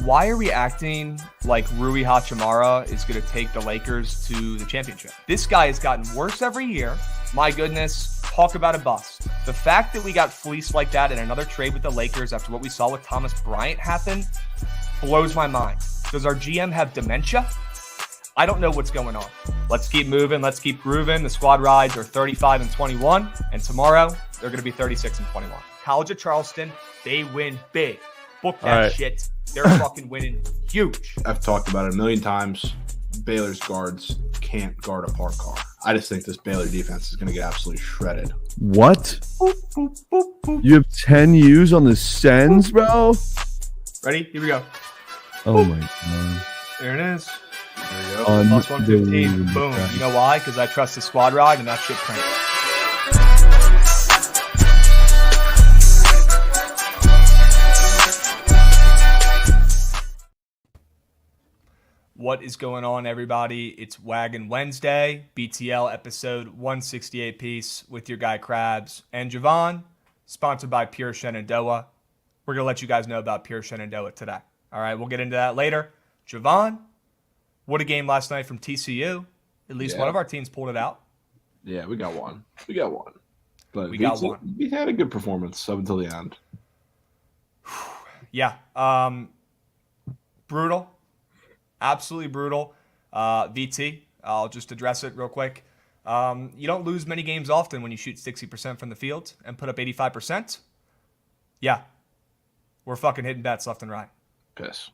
Why are we acting like Rui Hachimura is going to take the Lakers to the championship? This guy has gotten worse every year. My goodness, talk about a bust. The fact that we got fleeced like that in another trade with the Lakers after what we saw with Thomas Bryant happen blows my mind. Does our GM have dementia? I don't know what's going on. Let's keep moving. Let's keep grooving. The squad rides are 35-21, and tomorrow they're going to be 36-21. College of Charleston, they win big. Book that shit. They're fucking winning huge. I've talked about it a million times. Baylor's guards can't guard a parked car. I just think this Baylor defense is going to get absolutely shredded. What? You have 10 U's on the Sens, bro? Ready? Here we go. Oh, my God. There it is. There you go. Plus 115. Boom. You know why? Because I trust the squad ride and that shit cranks. What is going on, everybody? It's Wagon Wednesday, BTL episode 168 piece with your guy Krabs and Jovan, sponsored by Pure Shenandoah. We're going to let you guys know about Pure Shenandoah today. All right, we'll get into that later. Jovan, what a game last night from TCU. At least one of our teams pulled it out. Yeah, we got one. But we got one. We had a good performance up until the end. Yeah. Brutal. Absolutely brutal. VT, I'll just address it real quick. You don't lose many games often when you shoot 60% from the field and put up 85%. Yeah. We're fucking hitting bets left and right. Piss.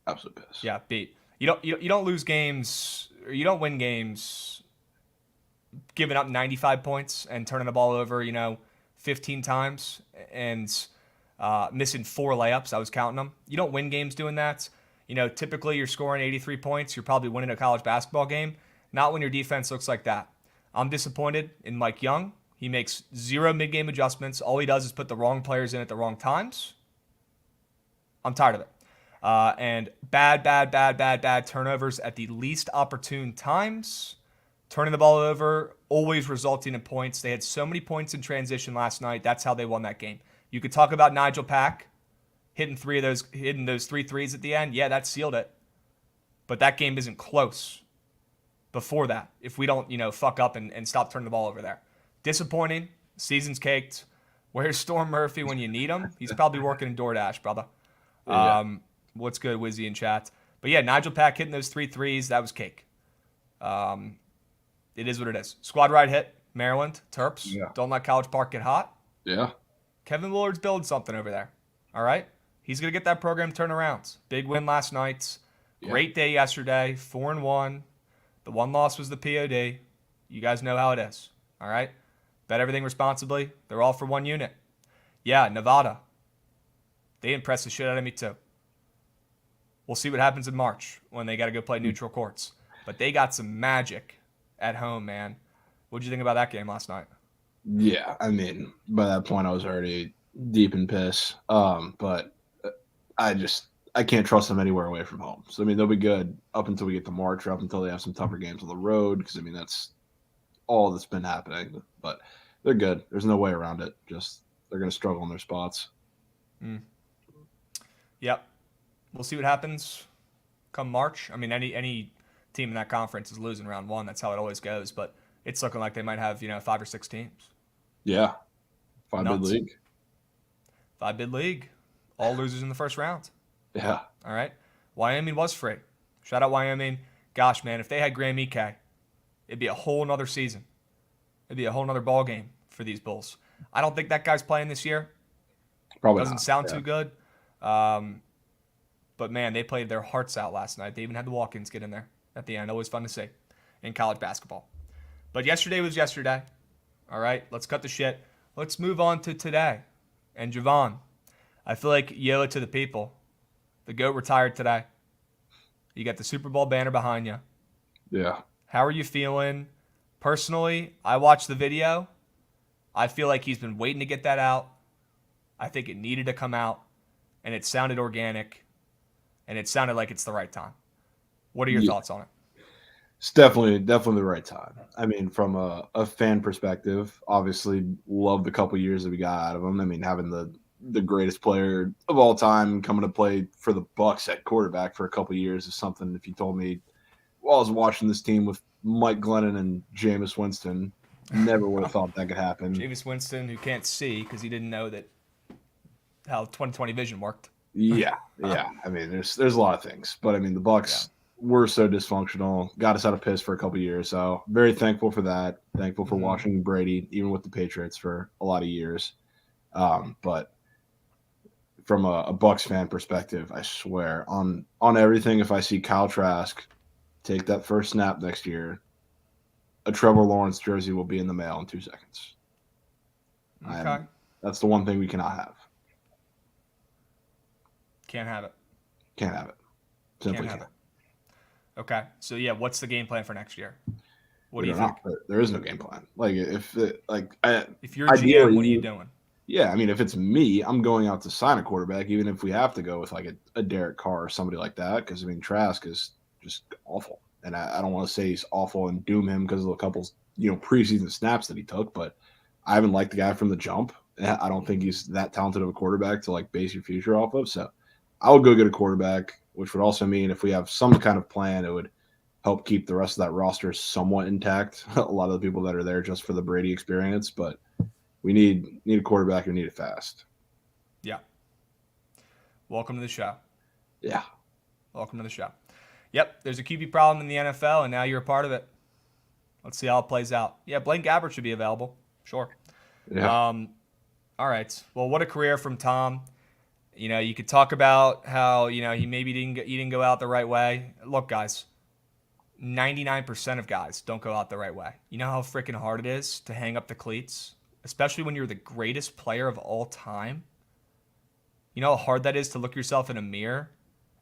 Absolute piss. Yeah, beat. You don't lose games, or you don't win games giving up 95 points and turning the ball over, 15 times and missing 4 layups. I was counting them. You don't win games doing that. Typically you're scoring 83 points. You're probably winning a college basketball game. Not when your defense looks like that. I'm disappointed in Mike Young. He makes 0 mid-game adjustments. All he does is put the wrong players in at the wrong times. I'm tired of it. And bad turnovers at the least opportune times. Turning the ball over, always resulting in points. They had so many points in transition last night. That's how they won that game. You could talk about Nigel Pack hitting those 3 threes at the end. Yeah, that sealed it. But that game isn't close before that if we don't, fuck up and stop turning the ball over there. Disappointing. Season's caked. Where's Storm Murphy when you need him? He's probably working in DoorDash, brother. Yeah. What's good, Wizzy in chat? But yeah, Nigel Pack hitting those 3 threes, that was cake. It is what it is. Squad ride hit. Maryland, Terps. Yeah. Don't let College Park get hot. Yeah. Kevin Willard's building something over there. All right? He's going to get that program turned around. Big win last night. Great day yesterday. 4-1. The one loss was the POD. You guys know how it is. All right? Bet everything responsibly. They're all for one unit. Yeah, Nevada. They impressed the shit out of me too. We'll see what happens in March when they got to go play neutral courts. But they got some magic at home, man. What'd you think about that game last night? Yeah, I mean, by that point I was already deep in piss. But I can't trust them anywhere away from home. So, I mean, they'll be good up until we get to March or up until they have some tougher games on the road because, I mean, that's all that's been happening. But they're good. There's no way around it. Just they're going to struggle in their spots. Yep. We'll see what happens come March. I mean, any team in that conference is losing round 1. That's how it always goes. But it's looking like they might have, 5 or 6 teams. Yeah. 5-bid league. 5-bid league. All losers in the first round. Yeah. All right. Wyoming was free. Shout out Wyoming. Gosh, man, if they had Graham Ike, it'd be a whole nother season. It'd be a whole nother ball game for these Bulls. I don't think that guy's playing this year. Probably doesn't not. sound too good. But, man, they played their hearts out last night. They even had the walk-ins get in there at the end. Always fun to see in college basketball. But yesterday was yesterday. All right, let's cut the shit. Let's move on to today. And Jovan, I feel like you owe it to the people. The GOAT retired today. You got the Super Bowl banner behind you. Yeah. How are you feeling? Personally, I watched the video. I feel like he's been waiting to get that out. I think it needed to come out. And it sounded organic. And it sounded like it's the right time. What are your thoughts on it? It's definitely the right time. I mean, from a fan perspective, obviously love the couple years that we got out of him. I mean, having the the greatest player of all time coming to play for the Bucks at quarterback for a couple of years is something. If you told me while I was watching this team with Mike Glennon and Jameis Winston, never would have thought that could happen. Jameis Winston, who can't see because he didn't know that how 2020 vision worked. Yeah. I mean, there's a lot of things, but I mean, the Bucks were so dysfunctional, got us out of piss for a couple of years. So very thankful for that. Thankful for watching Brady, even with the Patriots for a lot of years. But from a Bucks fan perspective, I swear on everything, if I see Kyle Trask take that first snap next year, a Trevor Lawrence jersey will be in the mail in 2 seconds. Okay. That's the one thing we cannot have. Can't have it. Can't have it. Simply Can't have can't. it. Okay. So yeah, what's the game plan for next year? What do We you don't think? know. There is no game plan. Like if If you're GM, what are you doing? Yeah, I mean, if it's me, I'm going out to sign a quarterback, even if we have to go with like a Derek Carr or somebody like that. Because I mean, Trask is just awful, and I don't want to say he's awful and doom him because of a couple preseason snaps that he took, but I haven't liked the guy from the jump. I don't think he's that talented of a quarterback to like base your future off of. So I would go get a quarterback, which would also mean if we have some kind of plan, it would help keep the rest of that roster somewhat intact. A lot of the people that are there just for the Brady experience, but we need a quarterback and need it fast. Yeah. Welcome to the show. Yeah. Welcome to the show. Yep, there's a QB problem in the NFL, and now you're a part of it. Let's see how it plays out. Yeah, Blaine Gabbert should be available. Sure. Yeah. All right. Well, what a career from Tom. You could talk about how, he maybe didn't go out the right way. Look, guys, 99% of guys don't go out the right way. You know how freaking hard it is to hang up the cleats, especially when you're the greatest player of all time? You know how hard that is to look yourself in a mirror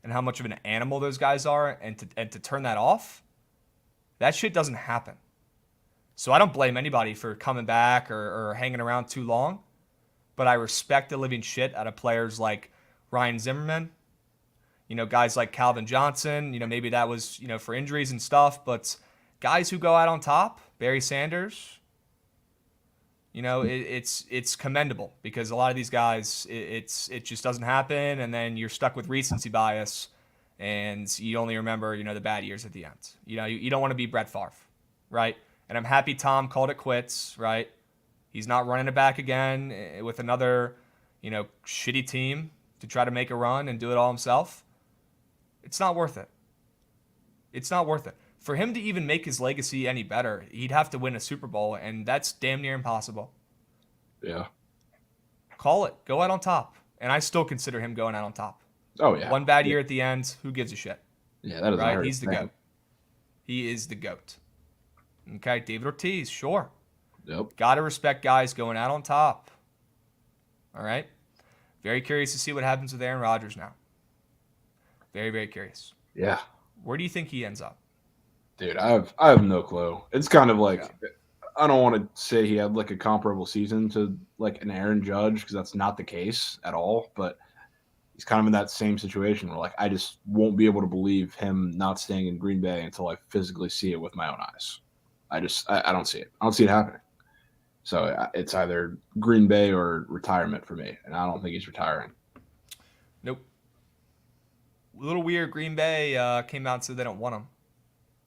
and how much of an animal those guys are and to turn that off? That shit doesn't happen. So I don't blame anybody for coming back or hanging around too long, but I respect the living shit out of players like Ryan Zimmerman, guys like Calvin Johnson. Maybe that was, for injuries and stuff, but guys who go out on top, Barry Sanders, it's commendable because a lot of these guys, it just doesn't happen, and then you're stuck with recency bias, and you only remember, the bad years at the end. You don't want to be Brett Favre, right? And I'm happy Tom called it quits, right? He's not running it back again with another, shitty team to try to make a run and do it all himself. It's not worth it. It's not worth it. For him to even make his legacy any better, he'd have to win a Super Bowl, and that's damn near impossible. Yeah. Call it. Go out on top. And I still consider him going out on top. Oh, yeah. One bad year at the end, who gives a shit? Yeah, that is right. He's the GOAT. He is the GOAT. Okay, David Ortiz, sure. Yep. Got to respect guys going out on top. All right? Very curious to see what happens with Aaron Rodgers now. Very, very curious. Yeah. Where do you think he ends up? Dude, I have no clue. It's kind of like I don't want to say he had like a comparable season to like an Aaron Judge because that's not the case at all. But he's kind of in that same situation where like I just won't be able to believe him not staying in Green Bay until I physically see it with my own eyes. I don't see it. I don't see it happening. So it's either Green Bay or retirement for me, and I don't think he's retiring. Nope. A little weird. Green Bay came out and said they don't want him.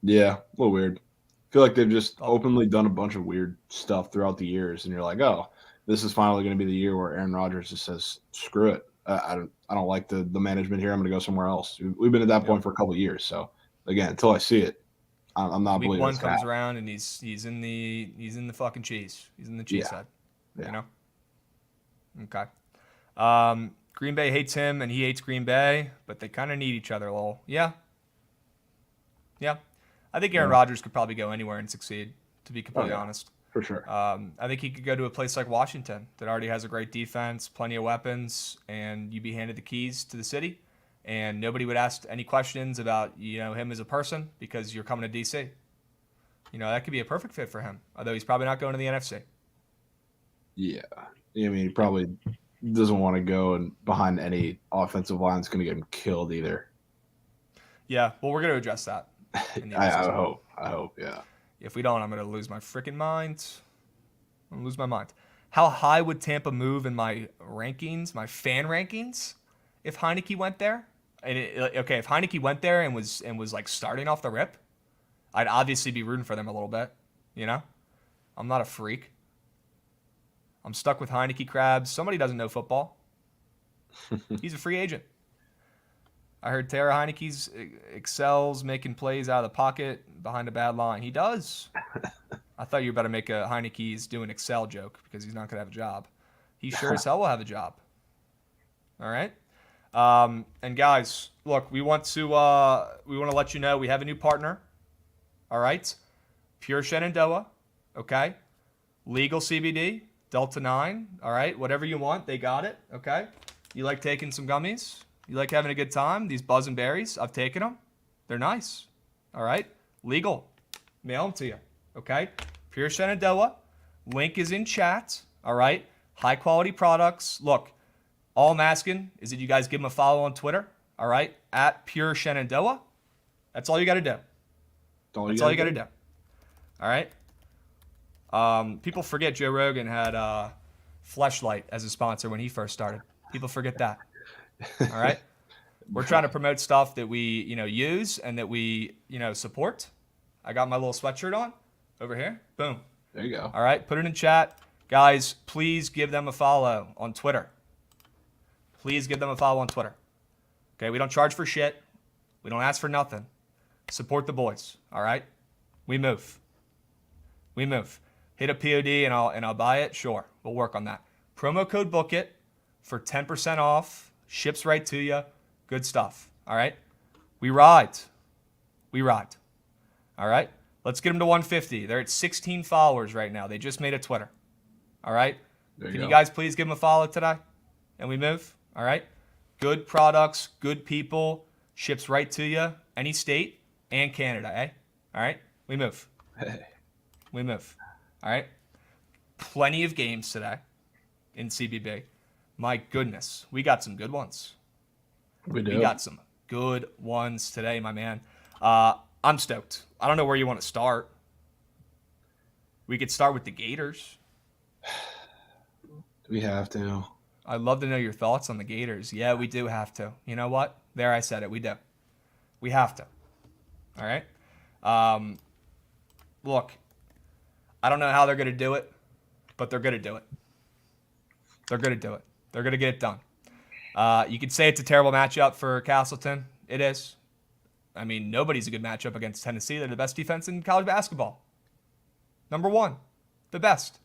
Yeah, a little weird. I feel like they've just openly done a bunch of weird stuff throughout the years, and you're like, oh, this is finally going to be the year where Aaron Rodgers just says, screw it. I don't like the management here. I'm going to go somewhere else. We've been at that point for a couple of years. So again, until I see it, I'm not Week believing one it's comes that. around and he's in the fucking cheese. He's in the cheese side. Yeah. Okay. Green Bay hates him and he hates Green Bay, but they kind of need each other, lol. Yeah. I think Aaron Rodgers could probably go anywhere and succeed, to be completely honest. For sure. I think he could go to a place like Washington that already has a great defense, plenty of weapons, and you'd be handed the keys to the city, and nobody would ask any questions about him as a person because you're coming to D.C. That could be a perfect fit for him, although he's probably not going to the NFC. Yeah. I mean, he probably doesn't want to go and behind any offensive line that's going to get him killed either. Yeah, well, we're going to address that. I hope, yeah. If we don't, I'm going to lose my freaking mind. I'm going to lose my mind. How high would Tampa move in my rankings, my fan rankings, if Heineke went there? And okay, if Heineke went there and was like starting off the rip, I'd obviously be rooting for them a little bit. You know, I'm not a freak. I'm stuck with Heineke Krabs. Somebody doesn't know football. He's a free agent. I heard Tara Heineke's excels making plays out of the pocket behind a bad line. He does. I thought you were about to make a Heineke's doing Excel joke because he's not going to have a job. He sure as hell will have a job. All right. And guys, look, we want to let you know we have a new partner. All right. Pure Shenandoah. Okay. Legal CBD. Delta 9. All right. Whatever you want, they got it. Okay. You like taking some gummies? You like having a good time? These buzz and berries, I've taken them. They're nice. All right. Legal. Mail them to you. Okay. Pure Shenandoah. Link is in chat. All right. High quality products. Look, all I'm asking is that you guys give them a follow on Twitter. All right. At Pure Shenandoah. That's all you got to do. That's all you got to do. All right. People forget Joe Rogan had Fleshlight as a sponsor when he first started. People forget that. All right. We're trying to promote stuff that we, use and that we, support. I got my little sweatshirt on over here. Boom. There you go. All right. Put it in chat. Guys, please give them a follow on Twitter. Please give them a follow on Twitter. Okay. We don't charge for shit. We don't ask for nothing. Support the boys. All right. We move. We move. Hit a POD and I'll buy it. Sure. We'll work on that. Promo code BOOKIT for 10% off. Ships right to you. Good stuff. All right. We ride. We ride. All right. Let's get them to 150. They're at 16 followers right now. They just made a Twitter. All right. Can you guys please give them a follow today? And we move. All right. Good products, good people, ships right to you, any state and Canada, eh? All right. We move. Hey. We move. All right. Plenty of games today in CBB. My goodness, we got some good ones. We do. We got some good ones today, my man. I'm stoked. I don't know where you want to start. We could start with the Gators. We have to. I'd love to know your thoughts on the Gators. Yeah, we do have to. You know what? There, I said it. We do. We have to. All right? Look, I don't know how they're going to do it, but they're going to do it. They're going to do it. They're going to get it done. You could say it's a terrible matchup for Castleton. It is. I mean, nobody's a good matchup against Tennessee. They're the best defense in college basketball. Number one. The best.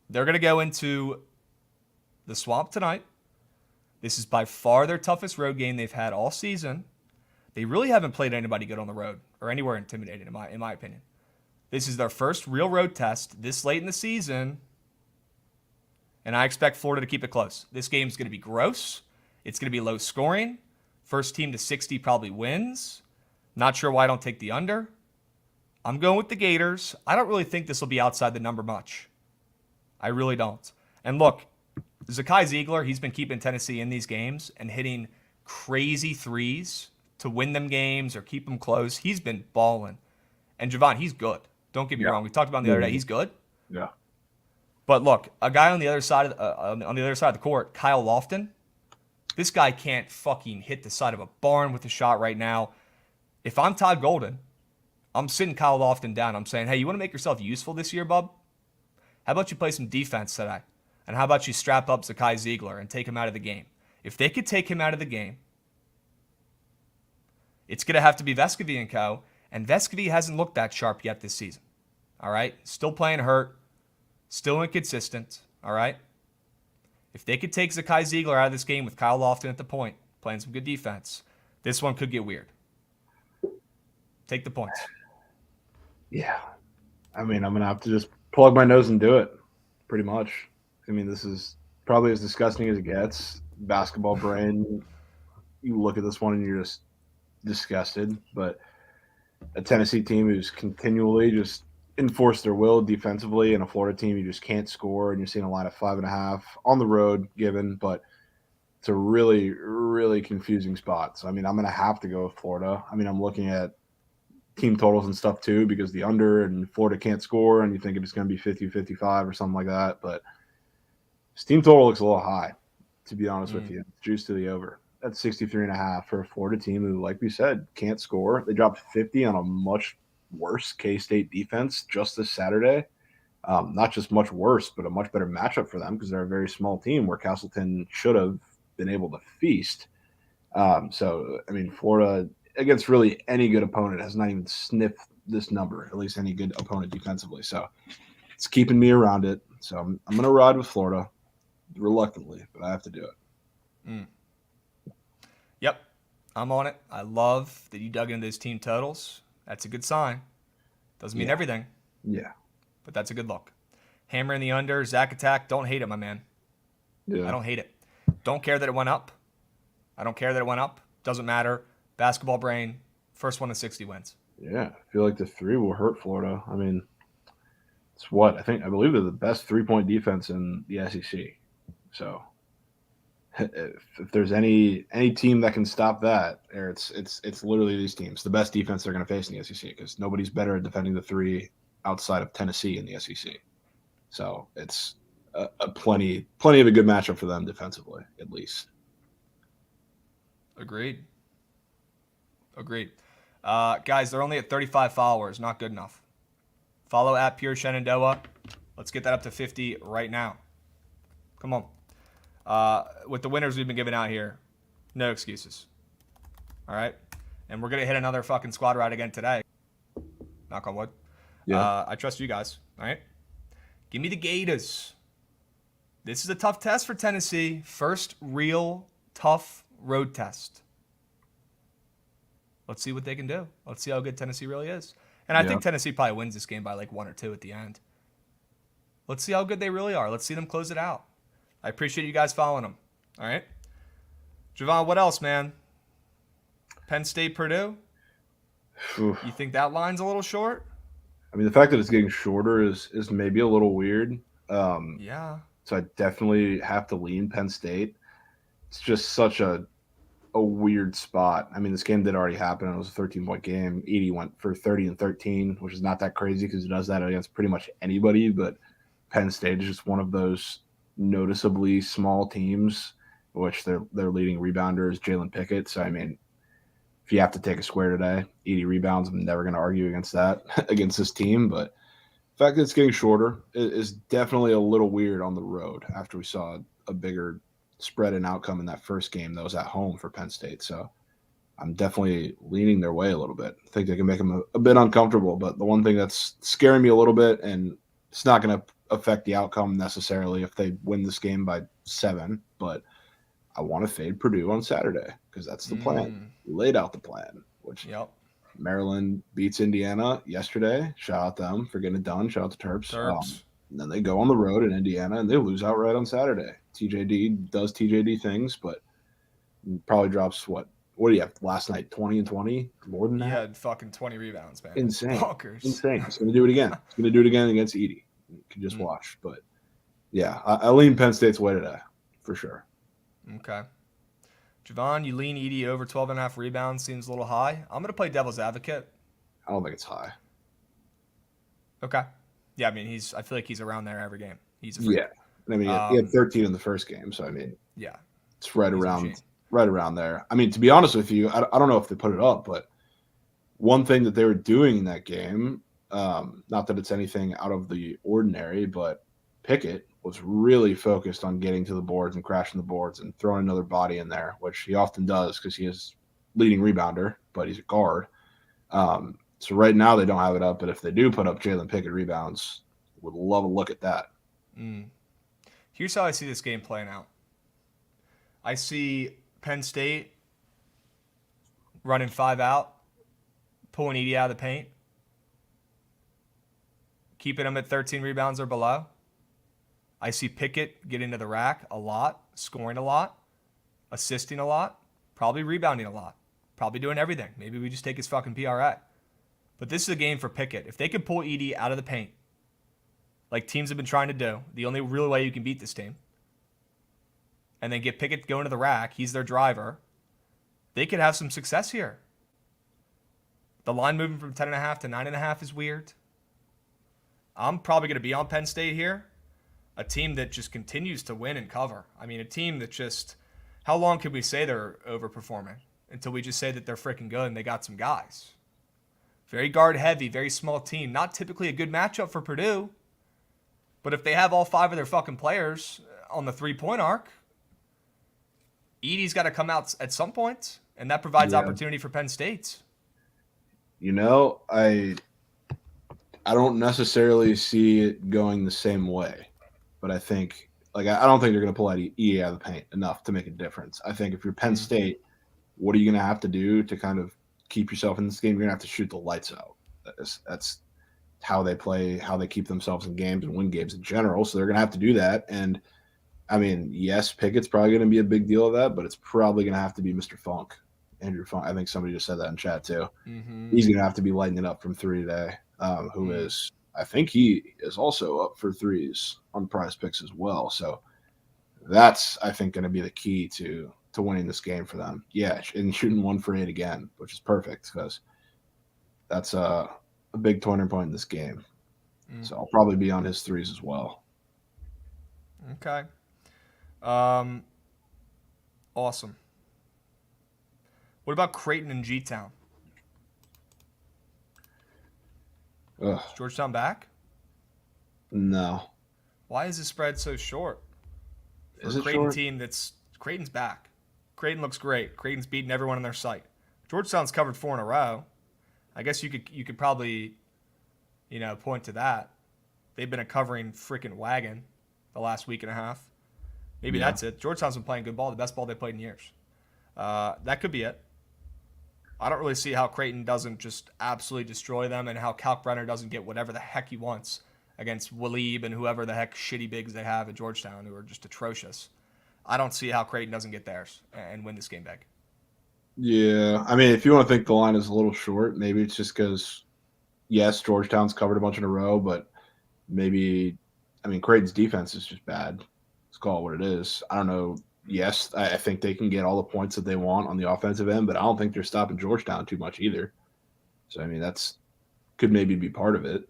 They're going to go into the Swamp tonight. This is by far their toughest road game they've had all season. They really haven't played anybody good on the road or anywhere intimidating, in my opinion. This is their first real road test this late in the season, and I expect Florida to keep it close. This game's going to be gross. It's going to be low scoring. First team to 60 probably wins. Not sure why I don't take the under. I'm going with the Gators. I don't really think this will be outside the number much. I really don't. And look, Zakai Ziegler, he's been keeping Tennessee in these games and hitting crazy threes to win them games or keep them close. He's been balling. And Jovan, he's good. Don't get me wrong. We talked about him the other day. He's good. Yeah. But look, a guy on the other side of the court, Kyle Lofton, this guy can't fucking hit the side of a barn with a shot right now. If I'm Todd Golden, I'm sitting Kyle Lofton down. I'm saying, hey, you want to make yourself useful this year, bub? How about you play some defense today? And how about you strap up Zakai Ziegler and take him out of the game? If they could take him out of the game, it's going to have to be Vescovi and co. And Vescovi hasn't looked that sharp yet this season. All right? Still playing hurt. Still inconsistent. All right? If they could take Zakai Ziegler out of this game with Kyle Lofton at the point, playing some good defense, this one could get weird. Take the points. Yeah. I mean, I'm going to have to just plug my nose and do it, pretty much. I mean, this is probably as disgusting as it gets. Basketball brain, you look at this one and you're just disgusted. But a Tennessee team who's continually just enforced their will defensively, and a Florida team you just can't score, and you're seeing a line of 5.5 on the road given, but it's a really, really confusing spot. So, I mean, I'm going to have to go with Florida. I mean, I'm looking at team totals and stuff too, because the under and Florida can't score, and you think it's going to be 50-55 or something like that. But this team total looks a little high, to be honest with you. Juice to the over. That's 63.5 for a Florida team who, like we said, can't score. They dropped 50 on a much worse K-State defense just this Saturday. Not just much worse, but a much better matchup for them because they're a very small team where Castleton should have been able to feast. So, I mean, Florida, against really any good opponent, has not even sniffed this number, at least any good opponent defensively. So it's keeping me around it. So I'm going to ride with Florida reluctantly, but I have to do it. Yep, I'm on it. I love that you dug into those team totals. That's a good sign. Doesn't mean everything. Yeah. But that's a good look. Hammer in the under, Zach Attack. Don't hate it, my man. Yeah. I don't hate it. Don't care that it went up. I don't care that it went up. Doesn't matter. Basketball brain. First one to 60 wins. Yeah. I feel like the 3 will hurt Florida. I mean, it's what? I believe they're the best 3-point defense in the SEC. So if there's any team that can stop that, it's literally these teams. The best defense they're going to face in the SEC because nobody's better at defending the 3 outside of Tennessee in the SEC. So it's a plenty of a good matchup for them defensively, at least. Agreed. Guys, they're only at 35 followers. Not good enough. Follow at Pure Shenandoah. Let's get that up to 50 right now. Come on. With the winners we've been giving out here, no excuses. All right? And we're going to hit another fucking squad ride again today. Knock on wood. Yeah. I trust you guys. All right? Give me the Gators. This is a tough test for Tennessee. First real tough road test. Let's see what they can do. Let's see how good Tennessee really is. And I think Tennessee probably wins this game by like 1 or 2 at the end. Let's see how good they really are. Let's see them close it out. I appreciate you guys following them. All right? Jovan, what else, man? Penn State, Purdue? Oof. You think that line's a little short? I mean, the fact that it's getting shorter is maybe a little weird. Yeah. So I definitely have to lean Penn State. It's just such a weird spot. I mean, this game did already happen. It was a 13-point game. Edey went for 30 and 13, which is not that crazy because he does that against pretty much anybody. But Penn State is just one of those noticeably small teams, which their leading rebounder is Jalen Pickett. So, I mean, if you have to take a square today, Edey rebounds. I'm never going to argue against that, against this team. But the fact that it's getting shorter is definitely a little weird on the road after we saw a bigger spread and outcome in that first game that was at home for Penn State. So I'm definitely leaning their way a little bit. I think they can make them a bit uncomfortable. But the one thing that's scaring me a little bit, and it's not going to affect the outcome necessarily if they win this game by 7, but I want to fade Purdue on Saturday because that's the plan. We laid out the plan, which Maryland beats Indiana yesterday. Shout out them for getting it done. Shout out to Terps. And then they go on the road in Indiana and they lose outright on Saturday. TJD does TJD things, but probably drops what do you have last night? 20 and 20? More than that? He had fucking 20 rebounds, man. Insane. Bonkers. Insane. He's going to do it again. He's going to do it again against Edey. You can just watch. But, yeah, I lean Penn State's way today for sure. Okay. Jovan, you lean Edey over 12.5 rebounds. Seems a little high. I'm going to play devil's advocate. I don't think it's high. Okay. Yeah, I mean, I feel like he's around there every game. He's a freak. Yeah. I mean, he had 13 in the first game. So, I mean, it's right around there. I mean, to be honest with you, I don't know if they put it up, but one thing that they were doing in that game, not that it's anything out of the ordinary, but Pickett was really focused on getting to the boards and crashing the boards and throwing another body in there, which he often does because he is leading rebounder, but he's a guard. So right now they don't have it up, but if they do put up Jalen Pickett rebounds, would love a look at that. Here's how I see this game playing out. I see Penn State running 5 out, pulling Edey out of the paint, keeping him at 13 rebounds or below. I see Pickett get into the rack a lot, scoring a lot, assisting a lot, probably rebounding a lot, probably doing everything. Maybe we just take his fucking PRA. But this is a game for Pickett. If they can pull Edey out of the paint, like teams have been trying to do, the only real way you can beat this team, and then get Pickett going to the rack, he's their driver, they could have some success here. The line moving from 10.5 to 9.5 is weird. I'm probably going to be on Penn State here. A team that just continues to win and cover. I mean, a team that just, how long could we say they're overperforming until we just say that they're freaking good and they got some guys? Very guard heavy, very small team. Not typically a good matchup for Purdue. But if they have all 5 of their fucking players on the 3-point arc, Edey's got to come out at some point, and that provides opportunity for Penn State. You know, I don't necessarily see it going the same way, but I think I don't think they're going to pull out EA out of the paint enough to make a difference. I think if you're Penn State, what are you going to have to do to kind of keep yourself in this game? You're going to have to shoot the lights out. That's how they play, how they keep themselves in games and win games in general. So they're going to have to do that. And I mean, yes, Pickett's probably going to be a big deal of that, but it's probably going to have to be Mr. Funk, Andrew Funk. I think somebody just said that in chat too. Mm-hmm. He's going to have to be lighting it up from 3 today. Who is, I think he is also up for threes on Prize Picks as well. So that's, I think, going to be the key to winning this game for them. Yeah, and shooting 1 for 8 again, which is perfect because that's a big turning point in this game. So I'll probably be on his threes as well. Okay. Awesome. What about Creighton and G-Town? Is Georgetown back? No. Why is the spread so short? For a Creighton team Creighton's back. Creighton looks great. Creighton's beaten everyone in their sight. Georgetown's covered 4 in a row. I guess you could probably, point to that. They've been a covering freaking wagon the last week and a half. Maybe that's it. Georgetown's been playing good ball, the best ball they've played in years. That could be it. I don't really see how Creighton doesn't just absolutely destroy them and how Kalkbrenner doesn't get whatever the heck he wants against Waleed and whoever the heck shitty bigs they have at Georgetown who are just atrocious. I don't see how Creighton doesn't get theirs and win this game big. Yeah, I mean, if you want to think the line is a little short, maybe it's just because, yes, Georgetown's covered a bunch in a row, but maybe, Creighton's defense is just bad. Let's call it what it is. I don't know. Yes, I think they can get all the points that they want on the offensive end, but I don't think they're stopping Georgetown too much either. So, that's could maybe be part of it.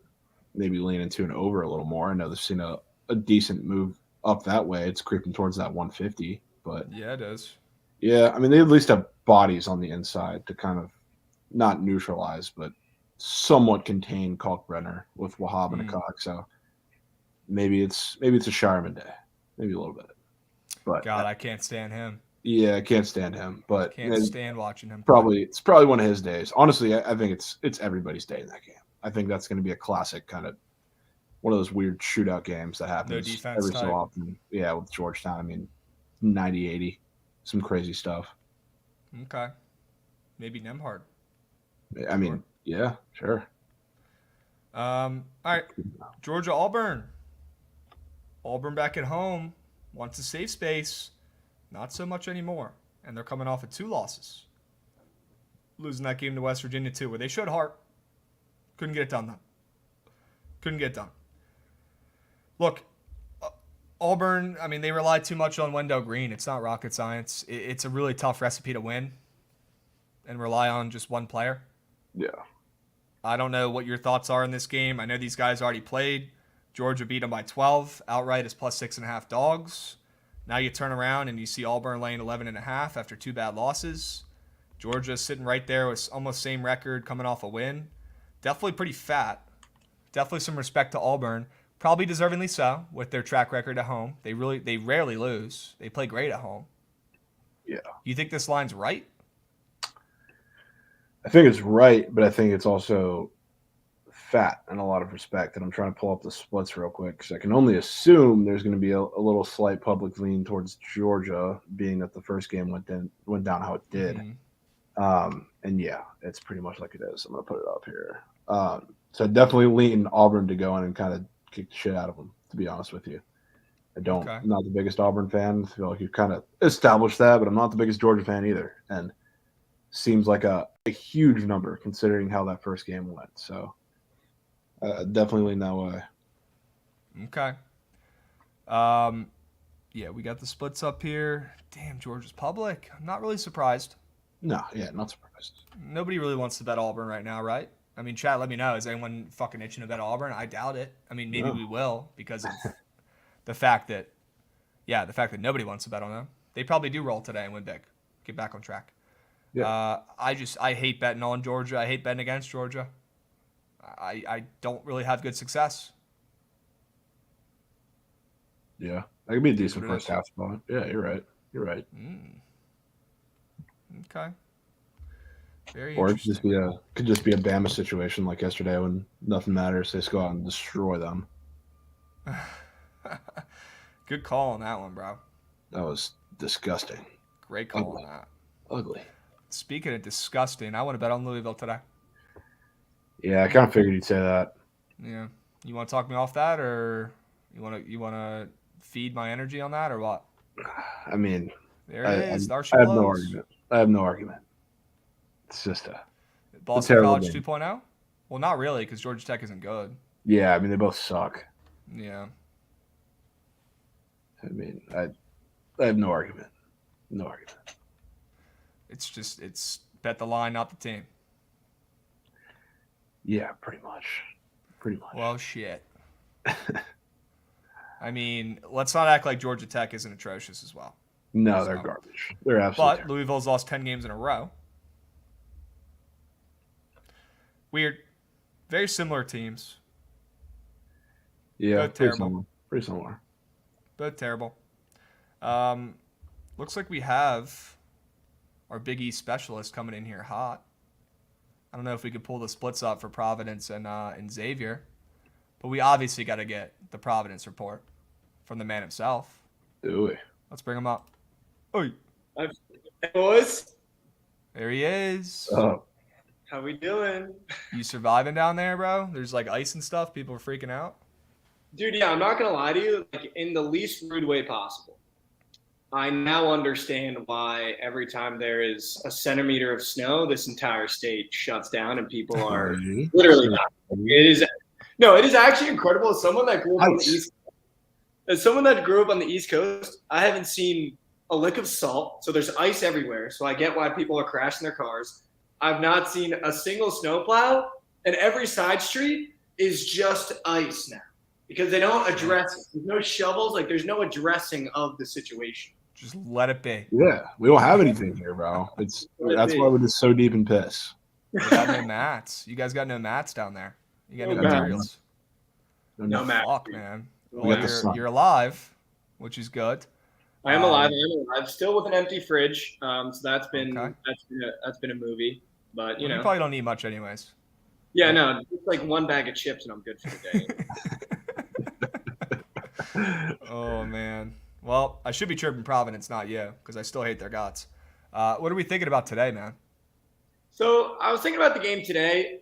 Maybe lean into an over a little more. I know they've seen a decent move up that way. It's creeping towards that 150, but yeah, it is. Yeah, they at least have bodies on the inside to kind of not neutralize, but somewhat contain Kalkbrenner with Wahab and Akok. So maybe it's a Shireman day, maybe a little bit. But God, I can't stand him. Yeah, I can't stand him. But can't stand watching him. It's probably one of his days. Honestly, I think it's everybody's day in that game. I think that's going to be a classic kind of one of those weird shootout games that happens every so often. Yeah, with Georgetown. 90-80. Some crazy stuff. Okay. Maybe Nemhard. Yeah, sure. All right. Georgia Auburn. Auburn back at home. Wants a safe space. Not so much anymore. And they're coming off of 2 losses. Losing that game to West Virginia too, where they showed heart. Couldn't get it done though. Couldn't get it done. Look, Auburn, they rely too much on Wendell Green. It's not rocket science. It's a really tough recipe to win and rely on just one player. Yeah. I don't know what your thoughts are in this game. I know these guys already played. Georgia beat them by 12. Outright is plus 6.5 dogs. Now you turn around and you see Auburn laying 11.5 after 2 bad losses. Georgia sitting right there with almost same record coming off a win. Definitely pretty fat. Definitely some respect to Auburn. Probably deservingly so with their track record at home. They rarely lose. They play great at home. Yeah. You think this line's right? I think it's right, but I think it's also fat in a lot of respect. And I'm trying to pull up the splits real quick because I can only assume there's going to be a little slight public lean towards Georgia, being that the first game went down how it did. Mm-hmm. And yeah, it's pretty much like it is. I'm going to put it up here. So definitely lean Auburn to go in and kind of kick the shit out of them, to be honest with you. I'm not the biggest Auburn fan. I feel like you've kind of established that, but I'm not the biggest Georgia fan either. And seems like a huge number considering how that first game went. So definitely lean that way. Okay. Yeah, we got the splits up here. Damn, Georgia's public. I'm not really surprised. No, yeah, not surprised. Nobody really wants to bet Auburn right now, right? I mean, chat, let me know. Is anyone fucking itching to bet Auburn? I doubt it. I mean, maybe No. we will because of the fact that, the fact that nobody wants to bet on them. They probably do roll today and win big. Get back on track. Yeah. I hate betting on Georgia. I hate betting against Georgia. I don't really have good success. Yeah. That could be a decent What it first is. half spot. Yeah, you're right. You're right. Okay. Very Or it interesting. could just be a Bama situation like yesterday when nothing matters. They just go out and destroy them. Good call on that one, bro. That was disgusting. Great call Ugly. on that. Ugly. Speaking of disgusting, I want to bet on Louisville today. Yeah, I kind of figured you'd say that. Yeah. You want to talk me off that, or you want to feed my energy on that, or what? I mean, There it is. There she I have no blows. argument. I have no argument. It's just a Boston terrible College game. 2.0? Well, not really, because Georgia Tech isn't good. Yeah, I mean, they both suck. Yeah. I mean, I have no argument. No argument. It's bet the line, not the team. Yeah, pretty much. Pretty much. Well, shit. I mean, let's not act like Georgia Tech isn't atrocious as well. No, they're garbage. They're absolutely But Louisville's lost 10 games in a row. Weird. Very similar teams. yeah, both terrible. Pretty similar. Both terrible. Looks like we have our Big East specialist coming in here hot. I don't know if we could pull the splits up for Providence and Xavier, but we obviously got to get the Providence report from the man himself. Do we? Let's bring him up. Oi. Hey, boys. There he is. Oh, How we doing? You surviving down there, bro? There's like ice and stuff. People are freaking out. Dude, yeah, I'm not going to lie to you, like in the least rude way possible. I now understand why every time there is a centimeter of snow, this entire state shuts down and people are really? literally dying. It is actually incredible. As someone that grew up on the East Coast, I haven't seen a lick of salt. So there's ice everywhere. So I get why people are crashing their cars. I've not seen a single snowplow, and every side street is just ice now because they don't address it. There's no shovels. Like there's no addressing of the situation. Just let it be. Yeah, we don't have anything here, bro. That's why we're just so deep in piss. We got no mats. You guys got no mats down there. You got no No materials. No mats. Fuck, man. We Well, got the sun. you're alive, which is good. I am alive. Still with an empty fridge. So that's been Okay. that's been a movie. But you know, probably don't need much anyways. yeah, no, just like one bag of chips and I'm good for the day. Oh man. Well, I should be chirping Providence, not you, because I still hate their guts. What are we thinking about today, man? So I was thinking about the game today.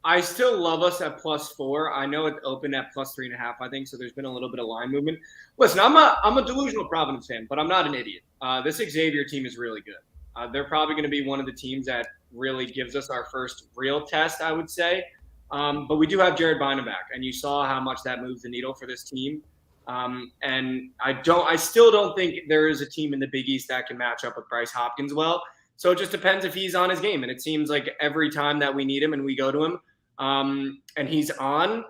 I still love us at +4. I know it opened at +3.5, I think, so there's been a little bit of line movement. Listen, I'm a delusional Providence fan, but I'm not an idiot. This Xavier team is really good. They're probably going to be one of the teams that really gives us our first real test, I would say. But we do have Jared Bynum back, and you saw how much that moves the needle for this team. And I still don't think there is a team in the Big East that can match up with Bryce Hopkins well. So it just depends if he's on his game. And it seems like every time that we need him and we go to him, and he's on,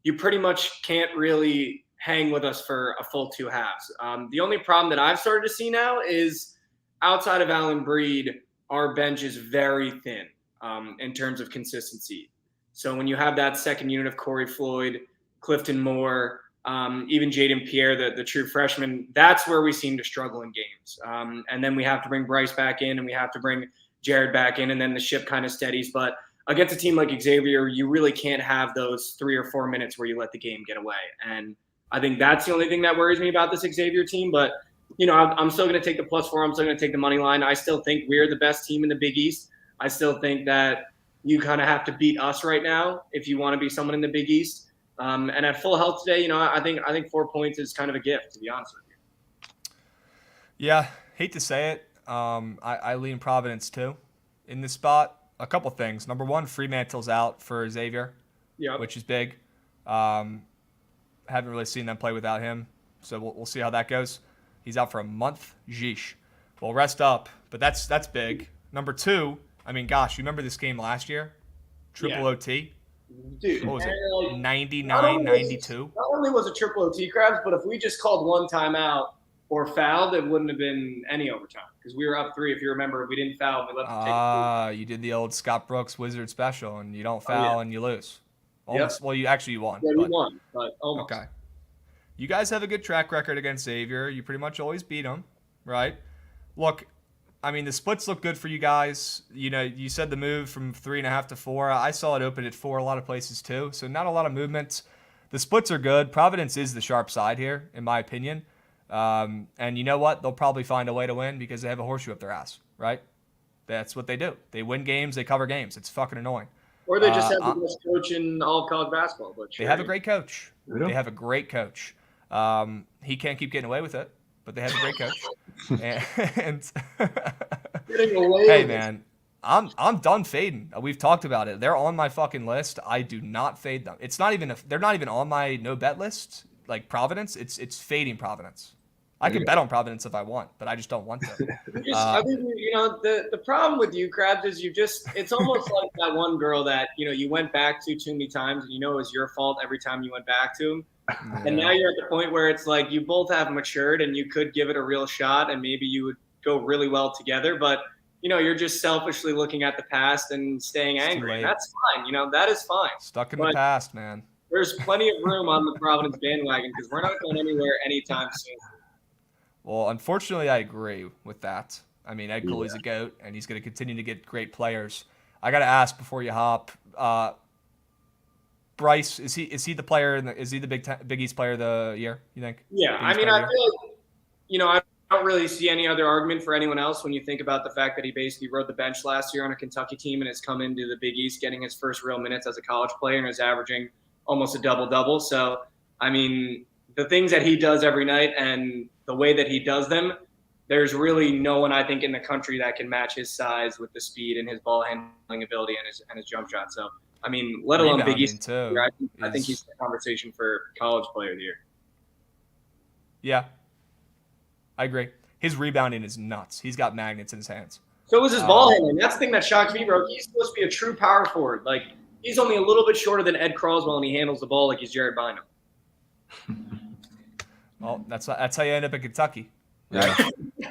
you pretty much can't really hang with us for a full two halves. The only problem that I've started to see now is outside of Allen Breed, our bench is very thin in terms of consistency. So when you have that second unit of Corey Floyd, Clifton Moore, even Jaden Pierre, the true freshman, that's where we seem to struggle in games. And then we have to bring Bryce back in and we have to bring Jared back in, and then the ship kind of steadies. But against a team like Xavier, you really can't have those 3 or 4 minutes where you let the game get away. And I think that's the only thing that worries me about this Xavier team. But, you know, I'm still going to take the +4. I'm still going to take the money line. I still think we're the best team in the Big East. I still think that you kind of have to beat us right now if you want to be someone in the Big East. And at full health today, you know, I think 4 points is kind of a gift, to be honest with you. Yeah, hate to say it. I lean Providence too in this spot. A couple things. Number one, Fremantle's out for Xavier, which is big. Haven't really seen them play without him, so we'll see how that goes. He's out for a month. Jeesh. Well, rest up, but that's big. Number two, I mean, gosh, you remember this game last year? Triple Yeah. OT? Dude, What was it? and, like, 99, 92? not only was it triple OT Krabs, but if we just called one timeout or fouled, it wouldn't have been any overtime because we were up 3. If you remember, we didn't foul. We let them take 2. You did the old Scott Brooks Wizard special, and you don't Oh, foul yeah. and you lose. Yep. Almost. Well, you won. Yeah, we but, won, but almost. okay. You guys have a good track record against Xavier. You pretty much always beat them, right? Look, I mean, the splits look good for you guys. You know, you said the move from 3.5 to 4. I saw it open at 4 a lot of places too. So not a lot of movement. The splits are good. Providence is the sharp side here, in my opinion. And you know what? They'll probably find a way to win because they have a horseshoe up their ass, right? That's what they do. They win games. They cover games. It's fucking annoying. Or they just have the best coach in all of college basketball. But they have a great coach. Yeah. They have a great coach. He can't keep getting away with it, but they have a great coach. and hey, man, I'm done fading. We've talked about it. They're on my fucking list. I do not fade them. It's not even they're not even on my no bet list. Like Providence, it's fading Providence. I can bet on Providence if I want, but I just don't want to. I think the problem with you, Krabs, is it's almost like that one girl that you went back to too many times, and it was your fault every time you went back to him. Yeah. And now you're at the point where it's like you both have matured, and you could give it a real shot, and maybe you would go really well together. But you're just selfishly looking at the past and staying angry. And that's fine. That is fine. Stuck in the past, man. There's plenty of room on the Providence bandwagon because we're not going anywhere anytime soon. Well, unfortunately, I agree with that. I mean, Ed Cooley's a GOAT, and he's going to continue to get great players. I got to ask before you hop, Bryce, is he the player? Is he the Big East player of the year, you think? Yeah, I mean, I feel like, I don't really see any other argument for anyone else when you think about the fact that he basically rode the bench last year on a Kentucky team and has come into the Big East getting his first real minutes as a college player and is averaging almost a double-double. So, I mean, the things that he does every night and the way that he does them, there's really no one, I think, in the country that can match his size with the speed and his ball handling ability and his jump shot. So, I mean, let alone Big East. I think he's the conversation for college player of the year. Yeah, I agree. His rebounding is nuts. He's got magnets in his hands. So is his ball handling. That's the thing that shocks me, bro. He's supposed to be a true power forward. Like, he's only a little bit shorter than Ed Croswell, and he handles the ball like he's Jared Bynum. Well, that's how you end up in Kentucky. Yeah.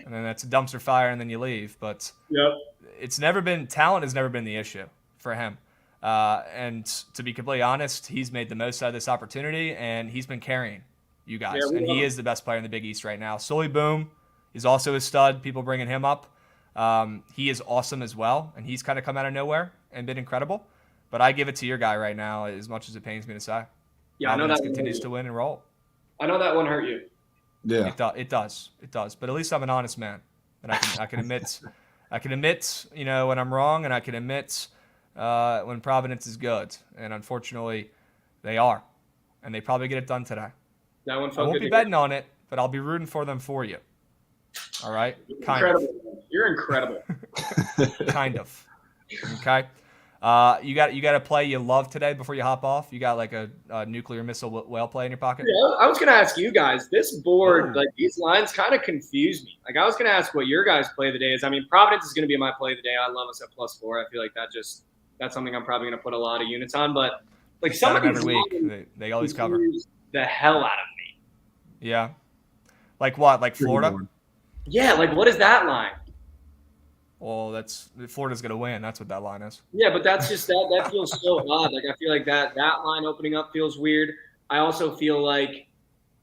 And then that's a dumpster fire, and then you leave. But talent has never been the issue for him. And to be completely honest, he's made the most out of this opportunity, and he's been carrying you guys. And he is the best player in the Big East right now. Sully Boom is also a stud. People bringing him up. He is awesome as well, and he's kind of come out of nowhere and been incredible. But I give it to your guy right now, as much as it pains me to say. Yeah, I know that continues to win and roll. I know that one hurt you. Yeah, it does. But at least I'm an honest man, and I can admit, when I'm wrong, and I can admit when Providence is good. And unfortunately, they are, and they probably get it done today. That one I felt won't good be betting on it, but I'll be rooting for them for you. All right, You're incredible. Kind of. Okay. You got a play you love today before you hop off? You got like a nuclear missile whale play in your pocket? Yeah, I was going to ask you guys, this board, like these lines kind of confuse me. Like I was going to ask what your guys' play of the day is. I mean, Providence is going to be my play of the day. I love us at +4. I feel like that's something I'm probably going to put a lot of units on. But like some of these every week, they always cover the hell out of me. Yeah. Like what? Like Florida? Yeah, like what is that line? Well, Florida's going to win. That's what that line is. Yeah, but that's just that feels so odd. Like I feel like that line opening up feels weird. I also feel like,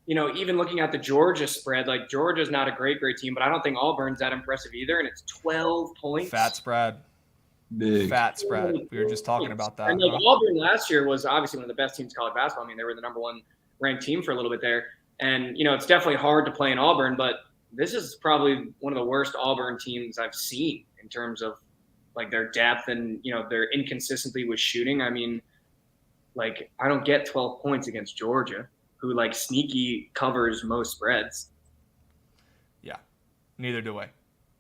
even looking at the Georgia spread, like Georgia's not a great team, but I don't think Auburn's that impressive either, and it's 12 points. Fat spread. Big. Fat spread. We were just talking about that. And like Auburn last year was obviously one of the best teams in college basketball. I mean, they were the number 1 ranked team for a little bit there. And, it's definitely hard to play in Auburn, but this is probably one of the worst Auburn teams I've seen in terms of like their depth and, their inconsistency with shooting. I mean, like I don't get 12 points against Georgia, who like sneaky covers most spreads. Yeah, neither do we.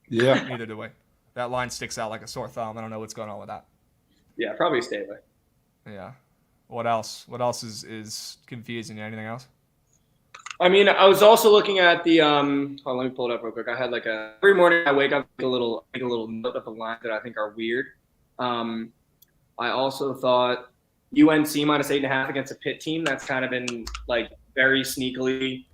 Yeah. Neither do we. That line sticks out like a sore thumb. I don't know what's going on with that. Yeah, probably stay away. Yeah. What else? What else is confusing you? Anything else? I mean, I was also looking at the hold on, let me pull it up real quick. I had like every morning I wake up, make a little note of the lines that I think are weird. I also thought UNC minus 8.5 against a Pitt team that's kind of been like very sneakily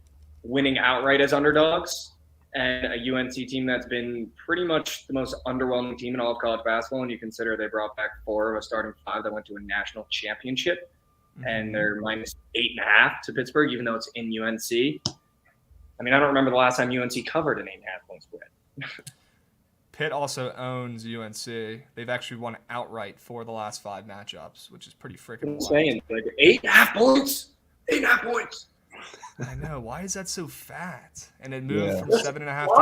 winning outright as underdogs, and a UNC team that's been pretty much the most underwhelming team in all of college basketball. And you consider they brought back 4 of a starting 5 that went to a national championship, and they're minus 8.5 to Pittsburgh, even though it's in UNC. I mean, I don't remember the last time UNC covered an 8.5 point spread. Pitt also owns UNC. They've actually won outright for the last 5 matchups, which is pretty freaking I'm wild. saying, like 8.5 points. 8.5 points. I know. Why is that so fat? And it moved from 7.5 to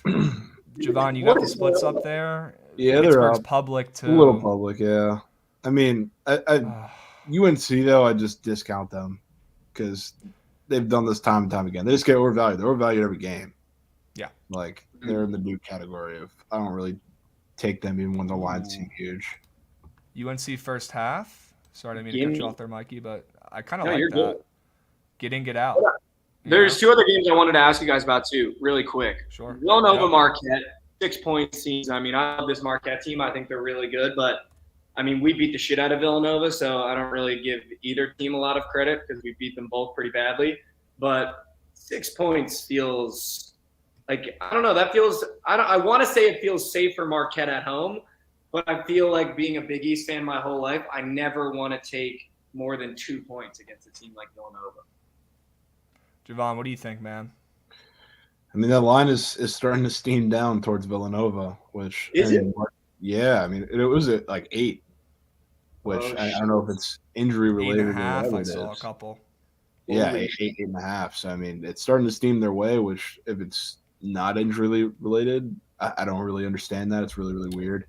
8.5. Jovan, you got the splits up there? Yeah, they're Pittsburgh's up. public to A little public, yeah. I mean, UNC, though, I just discount them because they've done this time and time again. They just get overvalued. They're overvalued every game. Yeah. Like, they're in the new category of I don't really take them even when the lines seem huge. UNC first half. Sorry, I didn't mean to cut you off there, Mikey, but I kind of like that. Good. Get in, get out. There's 2 other games I wanted to ask you guys about, too, really quick. Sure. Villanova Marquette, 6-point season. I mean, I love this Marquette team. I think they're really good, but I mean, we beat the shit out of Villanova, so I don't really give either team a lot of credit because we beat them both pretty badly. But 6 points feels like, I don't know, that feels – I want to say it feels safe for Marquette at home, but I feel like being a Big East fan my whole life, I never want to take more than 2 points against a team like Villanova. Jovan, what do you think, man? I mean, that line is starting to steam down towards Villanova, which – Is it? Yeah, I mean, it was at like 8, which I don't know if it's injury related. 8.5, I saw a couple. Yeah, 8.5. So, I mean, it's starting to steam their way, which if it's not injury related, I don't really understand that. It's really, really weird.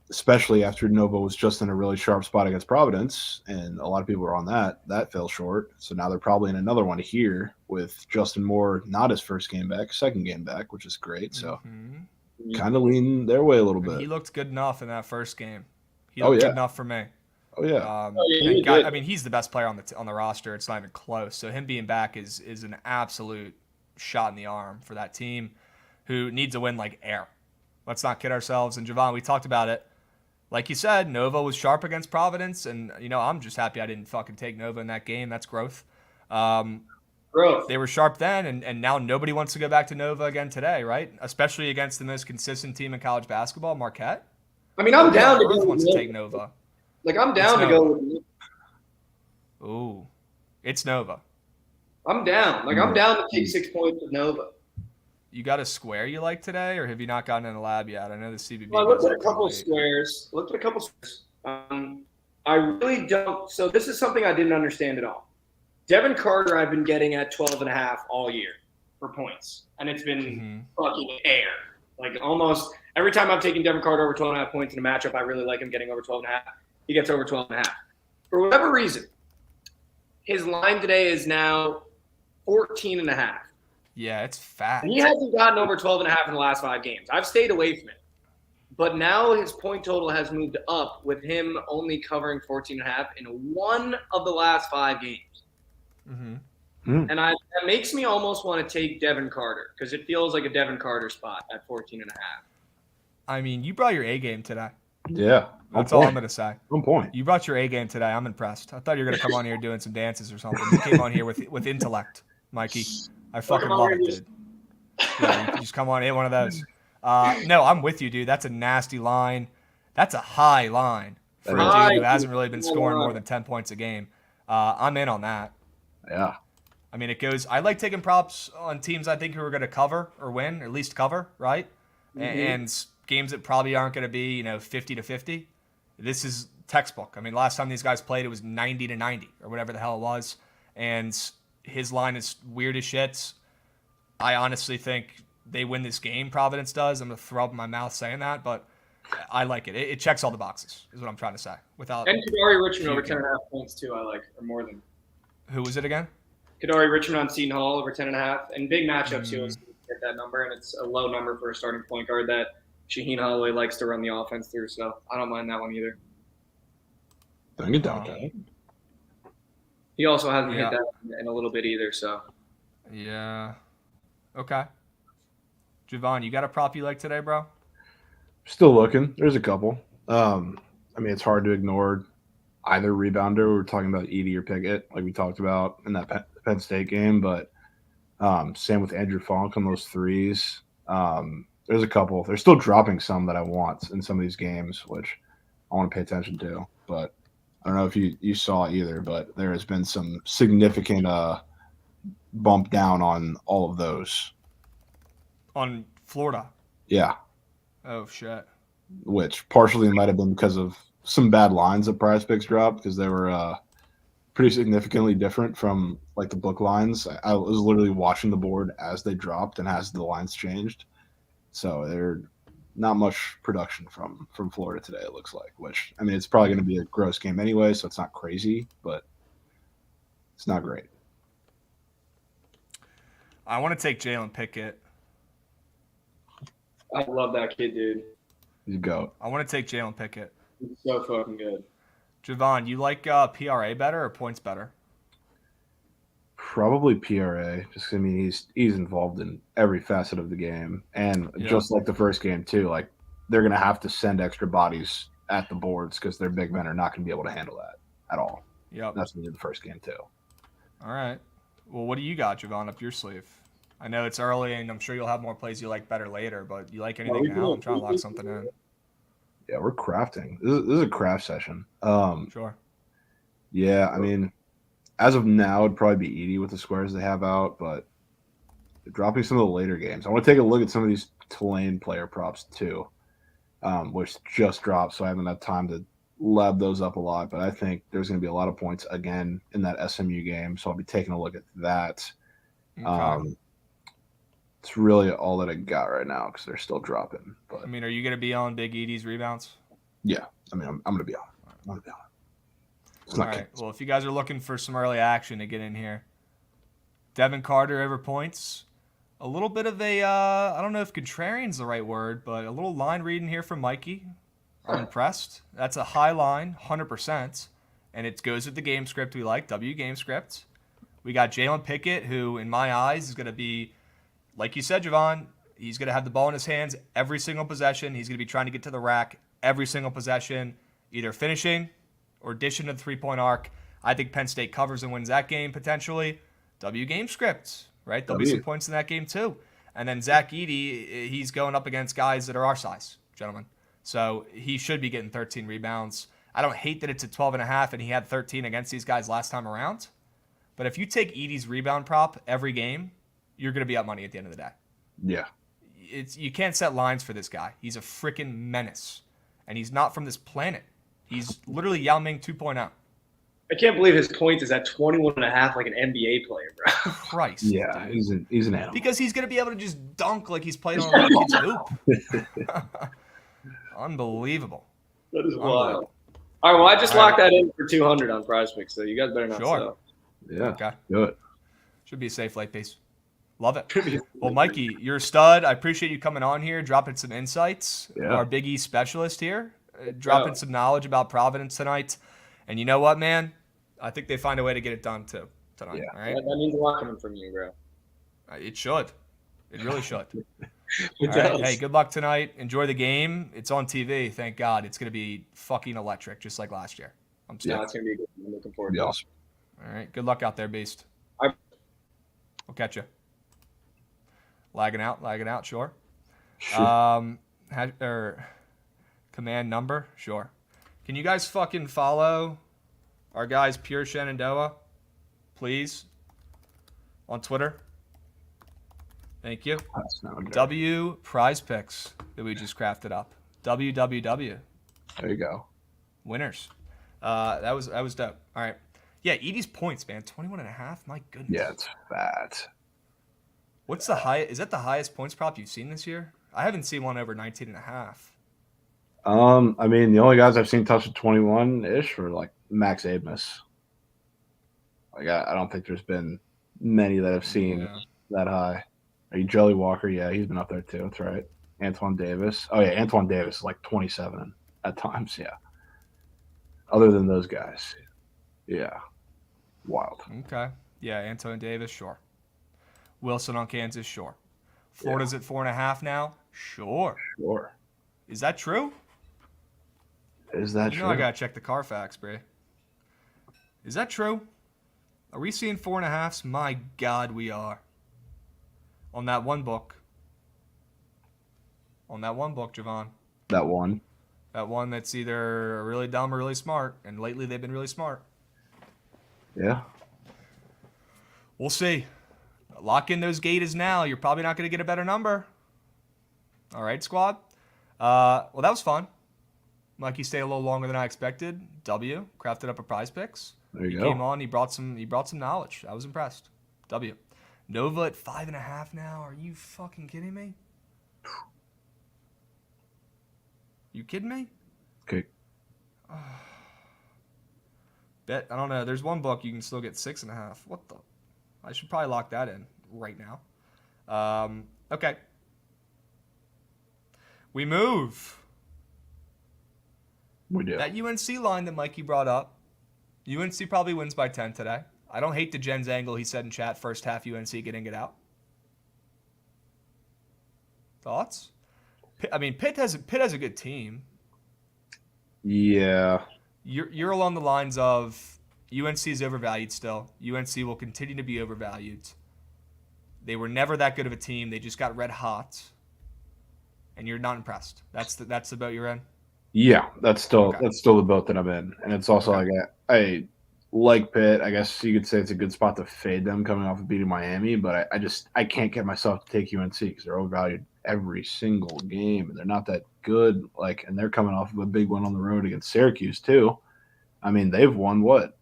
Especially after Nova was just in a really sharp spot against Providence, and a lot of people were on that. That fell short. So now they're probably in another one here with Justin Moore, not his first game back, second game back, which is great. So kind of lean their way a little bit. He looked good enough in that first game. He looked good enough for me. Oh yeah. I mean, he's the best player on the roster. It's not even close. So him being back is an absolute shot in the arm for that team, who needs a win like air. Let's not kid ourselves. And Jovan, we talked about it. Like you said, Nova was sharp against Providence, and I'm just happy I didn't fucking take Nova in that game. That's growth. They were sharp then, and now nobody wants to go back to Nova again today, right? Especially against the most consistent team in college basketball, Marquette. I mean, I'm down to go wants to take Nova. Like, I'm down to go with Ooh, it's Nova. I'm down. Like, I'm down to take 6 points with Nova. You got a square you like today, or have you not gotten in the lab yet? I know the CBB. Well, I looked at a couple squares. I really don't. So this is something I didn't understand at all. Devin Carter, I've been getting at 12.5 all year for points, and it's been fucking air. Like, almost every time I'm taking Devin Carter over 12.5 points in a matchup, I really like him getting over 12.5. He gets over 12.5. For whatever reason, his line today is now 14.5. Yeah, it's fat. And he hasn't gotten over 12.5 in the last 5 games. I've stayed away from it. But now his point total has moved up with him only covering 14.5 in 1 of the last 5 games. And that makes me almost want to take Devin Carter because it feels like a Devin Carter spot at 14.5. I mean, you brought your A game today. Yeah. That's all I'm going to say. One point. You brought your A game today. I'm impressed. I thought you were going to come on here doing some dances or something. You came on here with intellect, Mikey. I fucking love it, dude. Yeah, you can just come on in one of those. No, I'm with you, dude. That's a nasty line. That's a high line for a dude who hasn't really been scoring more than 10 points a game. I'm in on that. Yeah. I mean, it goes – I like taking props on teams I think who are going to cover or win, or at least cover, right? And games that probably aren't going to be, 50-50. This is textbook. I mean, last time these guys played, it was 90-90 or whatever the hell it was. And his line is weird as shit. I honestly think they win this game, Providence does. I'm going to throw up in my mouth saying that, but I like it. It checks all the boxes is what I'm trying to say. And Kadari Richmond over 10.5 points too, I like, or more than. Who was it again? Kadari Richmond on Seton Hall over 10.5. And big matchups, you'll get that number, and it's a low number for a starting point guard that Shaheen Holloway likes to run the offense through, so I don't mind that one either. Don't get down, He also hasn't Yeah. hit that in a little bit either. So Yeah. Okay. Jovan, you got a prop you like today, bro? Still looking. There's a couple. I mean, it's hard to ignore either rebounder. We were talking about Edie or Pickett, like we talked about in that Penn State game, but same with Andrew Funk on those threes. There's a couple. They're still dropping some that I want in some of these games, which I want to pay attention to. But I don't know if you saw either, but there has been some significant bump down on all of those. On Florida. Yeah, Oh shit. which partially might have been because of some bad lines that Prize Picks dropped because they were pretty significantly different from like the book lines. I was literally watching the board as they dropped and as the lines changed. So they're not much production from Florida today. It looks like, which I mean, it's probably going to be a gross game anyway, so it's not crazy, but it's not great. I want to take Jalen Pickett. I love that kid, dude. You go. I want to take Jalen Pickett. He's so fucking good. Javon, you like PRA better or points better? Probably PRA. Just I mean, he's involved in every facet of the game, and just like the first game too. Like they're going to have to send extra bodies at the boards because their big men are not going to be able to handle that at all. Yep. That's going to be the first game too. All right. Well, what do you got, Javon, up your sleeve? I know it's early, and I'm sure you'll have more plays you like better later, but you like anything now? I'm trying to lock something in. Yeah, we're crafting. This is a craft session. Sure. Yeah, I mean, as of now, it'd probably be Edie with the squares they have out, but dropping some of the later games. I want to take a look at some of these Tulane player props too, which just dropped, so I haven't had time to lab those up a lot. But I think there's going to be a lot of points again in that SMU game, so I'll be taking a look at that. Okay. It's really all that I got right now because they're still dropping. But I mean, are you going to be on Big Edie's rebounds? yeah, I mean, I'm going to be on it. I'm going to be on it. It's All not right. Well, if you guys are looking for some early action to get in here, Devin Carter over points. A little bit of a, I don't know if contrarian's the right word, but a little line reading here from Mikey. I'm impressed. That's a high line, 100%. And it goes with the game script we like, W game script. We got Jalen Pickett, who, in my eyes, is going to be, like you said, Javon, he's going to have the ball in his hands every single possession. He's going to be trying to get to the rack every single possession, either finishing or dishing to the three-point arc. I think Penn State covers and wins that game potentially. W game script, right? There'll be some points in that game too. And then Zach Edey, he's going up against guys that are our size, gentlemen. So he should be getting 13 rebounds. I don't hate that it's at 12.5 and he had 13 against these guys last time around. But if you take Edey's rebound prop every game, you're going to be up money at the end of the day. Yeah. You can't set lines for this guy. He's a freaking menace. And he's not from this planet. He's literally Yao Ming 2.0. I can't believe his points is at 21.5 like an NBA player, bro. Christ. Yeah, dude. he's an animal. Because he's going to be able to just dunk like he's playing on a kid's hoop. Unbelievable. That is wild. All right, well, I just locked that in for 200 on Prize Picks, so you guys better not sell. Yeah. Okay. Good. Should be a safe late piece. Love it. Well, Mikey, you're a stud. I appreciate you coming on here, dropping some insights. Yeah. Our Big E specialist here, dropping some knowledge about Providence tonight. And you know what, man? I think they find a way to get it done too tonight. Yeah. All right? That means a lot coming from you, bro. It should. It really should. It All right. does. Hey, good luck tonight. Enjoy the game. It's on TV. Thank God. It's going to be fucking electric, just like last year. I'm Yeah, stoked. it's going to be good. I'm looking forward Be to it. awesome. All right. Good luck out there, Beast. All right. We'll catch you. Lagging out, sure. Command number, sure. Can you guys fucking follow our guys Pure Shenandoah, please, on Twitter? Thank you. That's not good. W Prize Picks that we just crafted up. WWW. There you go. Winners. That was dope. All right. Yeah, Edie's points, man. 21.5. My goodness. Yeah, it's fat. What's the high? Is that the highest points prop you've seen this year? I haven't seen one over 19.5. I mean, the only guys I've seen touch 21-ish were like Max Amos. Like, I don't think there's been many that I've seen that high. Are you Joey Walker? Yeah, he's been up there too. That's right. Antoine Davis. Oh yeah, Antoine Davis is like 27 at times. Yeah. Other than those guys, yeah. Wild. Okay. Yeah, Antonio Davis, sure. Wilson on Kansas, sure. Florida's at 4.5 now, sure. Sure. Is that true? Is that You true? know I gotta check the Carfax, Bray. Is that true? Are we seeing 4.5s? My God, we are. On that one book. On that one book, Jovan. That one. That one that's either really dumb or really smart. And lately they've been really smart. Yeah. We'll see. Lock in those Gators now. You're probably not going to get a better number. All right, squad. Well, that was fun. Mikey stayed a little longer than I expected. W. Crafted up a prize picks. There you He go. came on. He brought some knowledge. I was impressed. W. Nova at 5.5 now. Are you fucking kidding me? You kidding me? Okay. Bet I don't know. There's one book you can still get 6.5. What the? I should probably lock that in right now. Okay. We move. We do. That UNC line that Mikey brought up. UNC probably wins by 10 today. I don't hate the Jens angle he said in chat. First half UNC getting it out. Thoughts? Pitt has a good team. Yeah. You're along the lines of UNC is overvalued still. UNC will continue to be overvalued. They were never that good of a team. They just got red hot. And you're not impressed. That's the boat you're in? Yeah, that's still Okay. the boat that I'm in, and it's also Okay. like I like Pitt. I guess you could say it's a good spot to fade them coming off of beating Miami, but I can't get myself to take UNC because they're overvalued every single game, and they're not that good. Like, and they're coming off of a big one on the road against Syracuse too. I mean, they've won what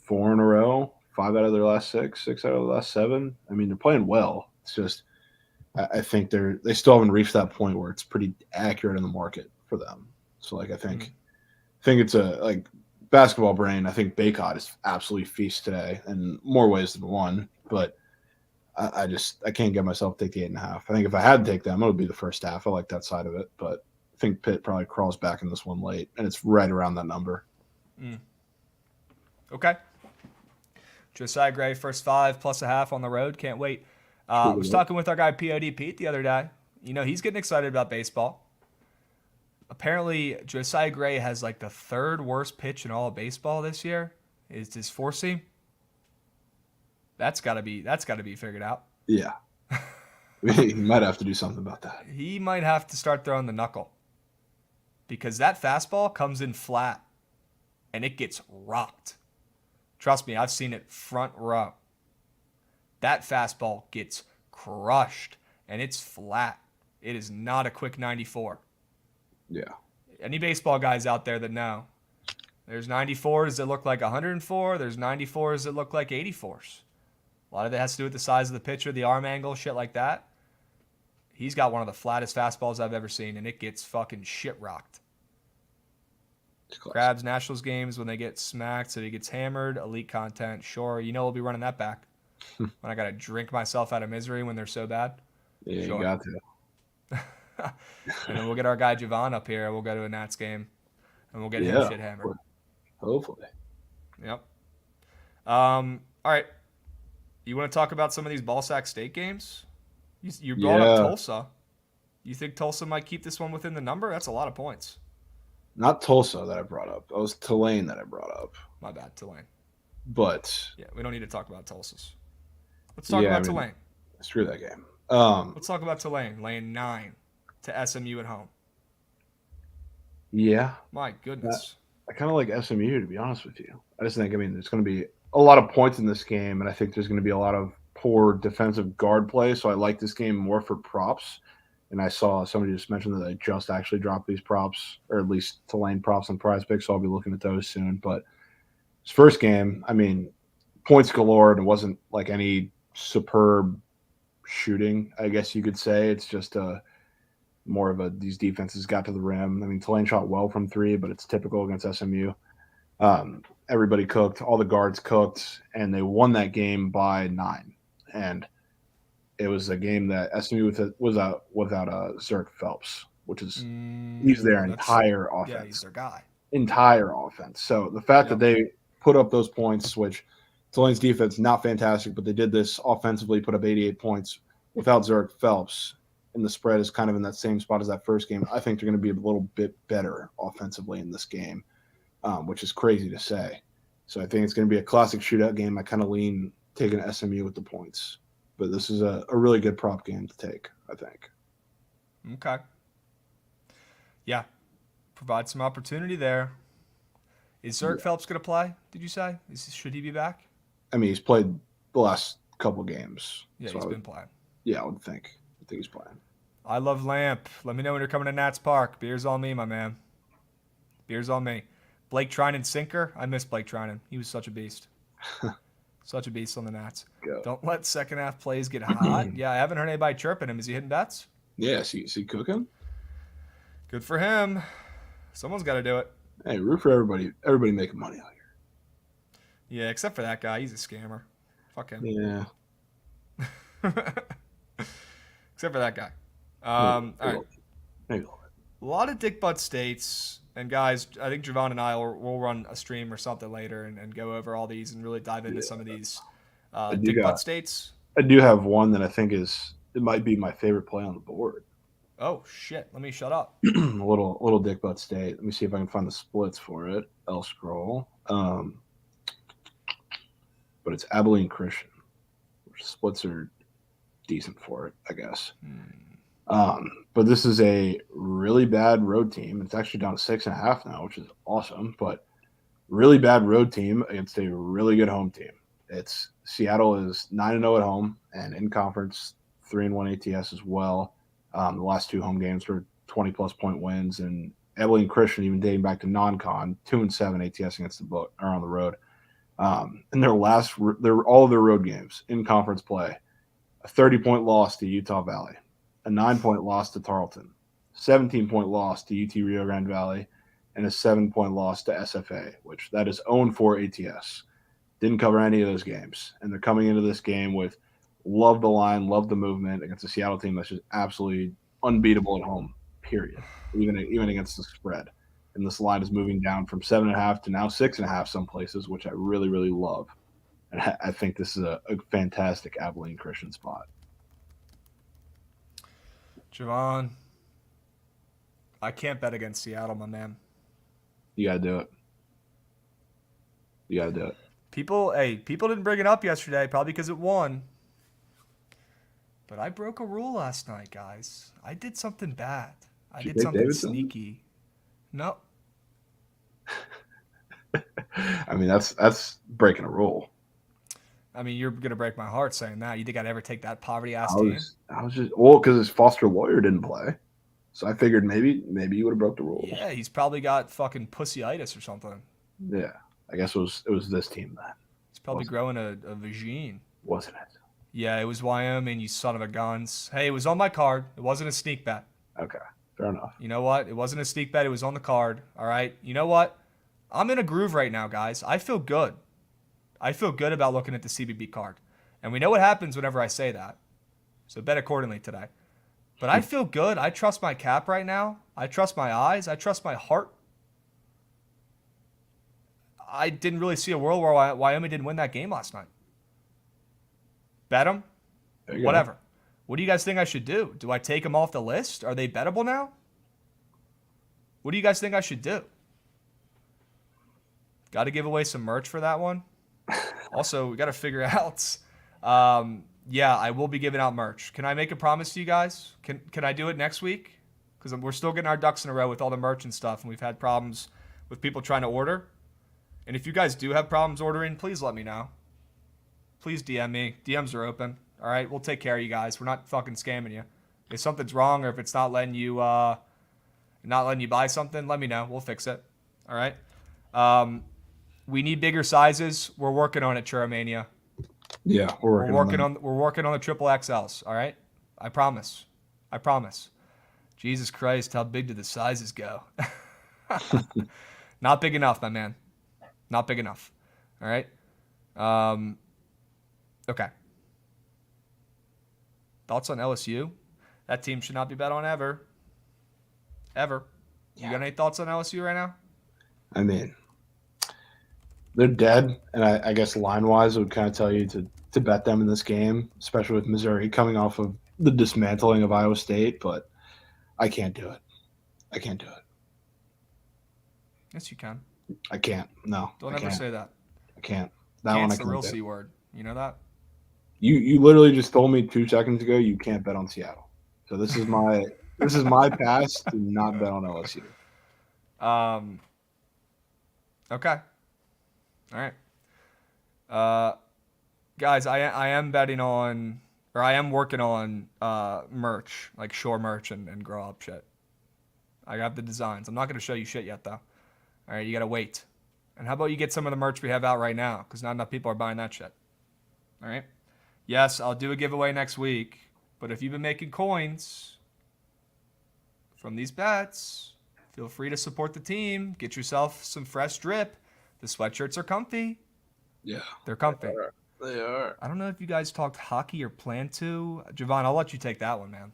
4 in a row, 5 out of their last 6, 6 out of the last 7. I mean, they're playing well. It's just I think they still haven't reached that point where it's pretty accurate in the market for them. So like I think it's a like basketball brain. I think Baycott is absolutely feast today in more ways than one. But I can't get myself to take the 8.5. I think if I had to take them, it would be the first half. I like that side of it, but I think Pitt probably crawls back in this one late, and it's right around that number. Okay. Josiah Gray, first 5 plus a half on the road. Can't wait. I was talking with our guy POD Pete the other day. You know, he's getting excited about baseball. Apparently, Josiah Gray has like the 3rd worst pitch in all of baseball this year. Is his 4-seam? That's gotta be figured out. Yeah. We might have to do something about that. He might have to start throwing the knuckle. Because that fastball comes in flat and it gets rocked. Trust me, I've seen it front row. That fastball gets crushed and it's flat. It is not a quick 94. Yeah. Any baseball guys out there that know, there's 94s that look like 104. There's 94s that look like 84s. A lot of it has to do with the size of the pitcher, the arm angle, shit like that. He's got one of the flattest fastballs I've ever seen, and it gets fucking shit rocked. Krabs Nationals games when they get smacked, so he gets hammered. Elite content, sure. You know we'll be running that back. When I gotta drink myself out of misery when they're so bad. Yeah, Sure. you got to. And then we'll get our guy Jovan up here. We'll go to a Nats game, and we'll get him shit hammered. Hopefully. Yep. All right. You want to talk about some of these Ballsack State games? You brought up Tulsa. You think Tulsa might keep this one within the number? That's a lot of points. Not Tulsa that I brought up. It was Tulane that I brought up. My bad, Tulane. But yeah, we don't need to talk about Tulsa's. Let's talk about Tulane. Screw that game. Let's talk about Tulane laying 9 to SMU at home. Yeah. My goodness. I kind of like SMU, to be honest with you. I just think, there's going to be a lot of points in this game, and I think there's going to be a lot of poor defensive guard play, so I like this game more for props. And I saw somebody just mention that I just actually dropped these props, or at least Tulane props and prize picks, so I'll be looking at those soon. But this first game, points galore, and it wasn't like any superb shooting, I guess you could say. It's just more of these defenses got to the rim. Tulane shot well from 3, but it's typical against SMU. Everybody cooked, all the guards cooked, and they won that game by 9. And it was a game that SMU was without Zerk Phelps, which is he's their entire offense. Yeah, he's their guy. Entire offense. So the fact that they put up those points, which Tulane's defense, not fantastic, but they did this offensively, put up 88 points without Zurich Phelps. And the spread is kind of in that same spot as that first game. I think they're going to be a little bit better offensively in this game, which is crazy to say. So I think it's going to be a classic shootout game. I kind of lean taking SMU with the points. But this is a really good prop game to take, I think. Okay. Yeah. Provide some opportunity there. Is Zurich Phelps going to play, did you say? Should he be back? I mean, he's played the last couple games. Yeah, so he's been playing. Yeah, I would think. I think he's playing. I love Lamp. Let me know when you're coming to Nats Park. Beer's on me, my man. Beer's on me. Blake Trinan sinker. I miss Blake Trinan. He was such a beast. Such a beast on the Nats. Go. Don't let second half plays get hot. Yeah, I haven't heard anybody chirping him. Is he hitting bets? Yeah, is he cooking? Good for him. Someone's got to do it. Hey, root for everybody. Everybody making money out here. Yeah, except for that guy. He's a scammer. Fuck him. Yeah. Except for that guy. All right. Maybe. A lot of dick butt states. And guys, I think Jovan and I will run a stream or something later and go over all these and really dive into some of these dick butt states. I do have one that I think it might be my favorite play on the board. Oh shit! Let me shut up. A little dick butt state. Let me see if I can find the splits for it. I'll scroll. But it's Abilene Christian. Which splits are decent for it, I guess. But this is a really bad road team. It's actually down to 6.5 now, which is awesome. But really bad road team against a really good home team. It's Seattle is 9-0 at home and in conference 3-1 ATS as well. The last two home games were 20-plus point wins, and Abilene Christian, even dating back to non-con, 2-7 ATS against the book or on the road. In all of their road games in conference play, a 30-point loss to Utah Valley, a 9-point loss to Tarleton, 17-point loss to UT Rio Grande Valley, and a 7-point loss to SFA, which that is 0-4 ATS. Didn't cover any of those games, and they're coming into this game with love the line, love the movement against a Seattle team that's just absolutely unbeatable at home, period, even against the spread. And this line is moving down from 7.5 to now 6.5 some places, which I really, really love. And I think this is a fantastic Abilene Christian spot. Jovan, I can't bet against Seattle, my man. You got to do it. You got to do it. People didn't bring it up yesterday, probably because it won. But I broke a rule last night, guys. I did something bad. I did something Davidson? sneaky. No. I mean, that's breaking a rule. I mean, you're gonna break my heart saying that. You think I'd ever take that poverty ass I team? was just because his foster lawyer didn't play, so I figured maybe you would have broke the rules. Yeah, he's probably got fucking pussyitis or something. Yeah, I guess it was this team then. He's probably growing a vagine. Wasn't it? Yeah, it was Wyoming, you son of a guns. Hey, it was on my card. It wasn't a sneak bet. Okay, fair enough. You know what? It wasn't a sneak bet. It was on the card. All right. You know what? I'm in a groove right now, guys. I feel good. I feel good about looking at the CBB card. And we know what happens whenever I say that. So bet accordingly today. But I feel good. I trust my cap right now. I trust my eyes. I trust my heart. I didn't really see a world where Wyoming didn't win that game last night. Bet them? Whatever. What do you guys think I should do? Do I take them off the list? Are they bettable now? What do you guys think I should do? Got to give away some merch for that one. Also, we got to figure out. Yeah, I will be giving out merch. Can I make a promise to you guys? Can I do it next week? Because we're still getting our ducks in a row with all the merch and stuff, and we've had problems with people trying to order. And if you guys do have problems ordering, please let me know. Please DM me. DMs are open. All right, we'll take care of you guys. We're not fucking scamming you. If something's wrong or if it's not letting you buy something, let me know. We'll fix it. All right. We need bigger sizes. We're working on it, Churamania. Yeah, we're working on the triple XLs. All right. I promise. Jesus Christ, how big do the sizes go? Not big enough, my man. Not big enough. All right. Okay. Thoughts on LSU? That team should not be bet on ever. Ever. You got any thoughts on LSU right now? I mean, They're dead, and I guess line-wise it would kind of tell you to bet them in this game, especially with Missouri coming off of the dismantling of Iowa State, but I can't do it. I can't do it. Yes, you can. I can't. No, Don't I ever can't. say that. I can't. That one I Can't's the can't real do. C word. You know that? You literally just told me 2 seconds ago you can't bet on Seattle. So this is my pass to not bet on LSU. Okay. All right. Guys, I am betting on, or I am working on merch, like shore merch and grow up shit. I got the designs. I'm not going to show you shit yet, though. All right, you got to wait. And how about you get some of the merch we have out right now? Because not enough people are buying that shit. All right? Yes, I'll do a giveaway next week. But if you've been making coins from these bets, feel free to support the team. Get yourself some fresh drip. The sweatshirts are comfy. Yeah. They're comfy. They are. I don't know if you guys talked hockey or plan to. Jovan, I'll let you take that one, man.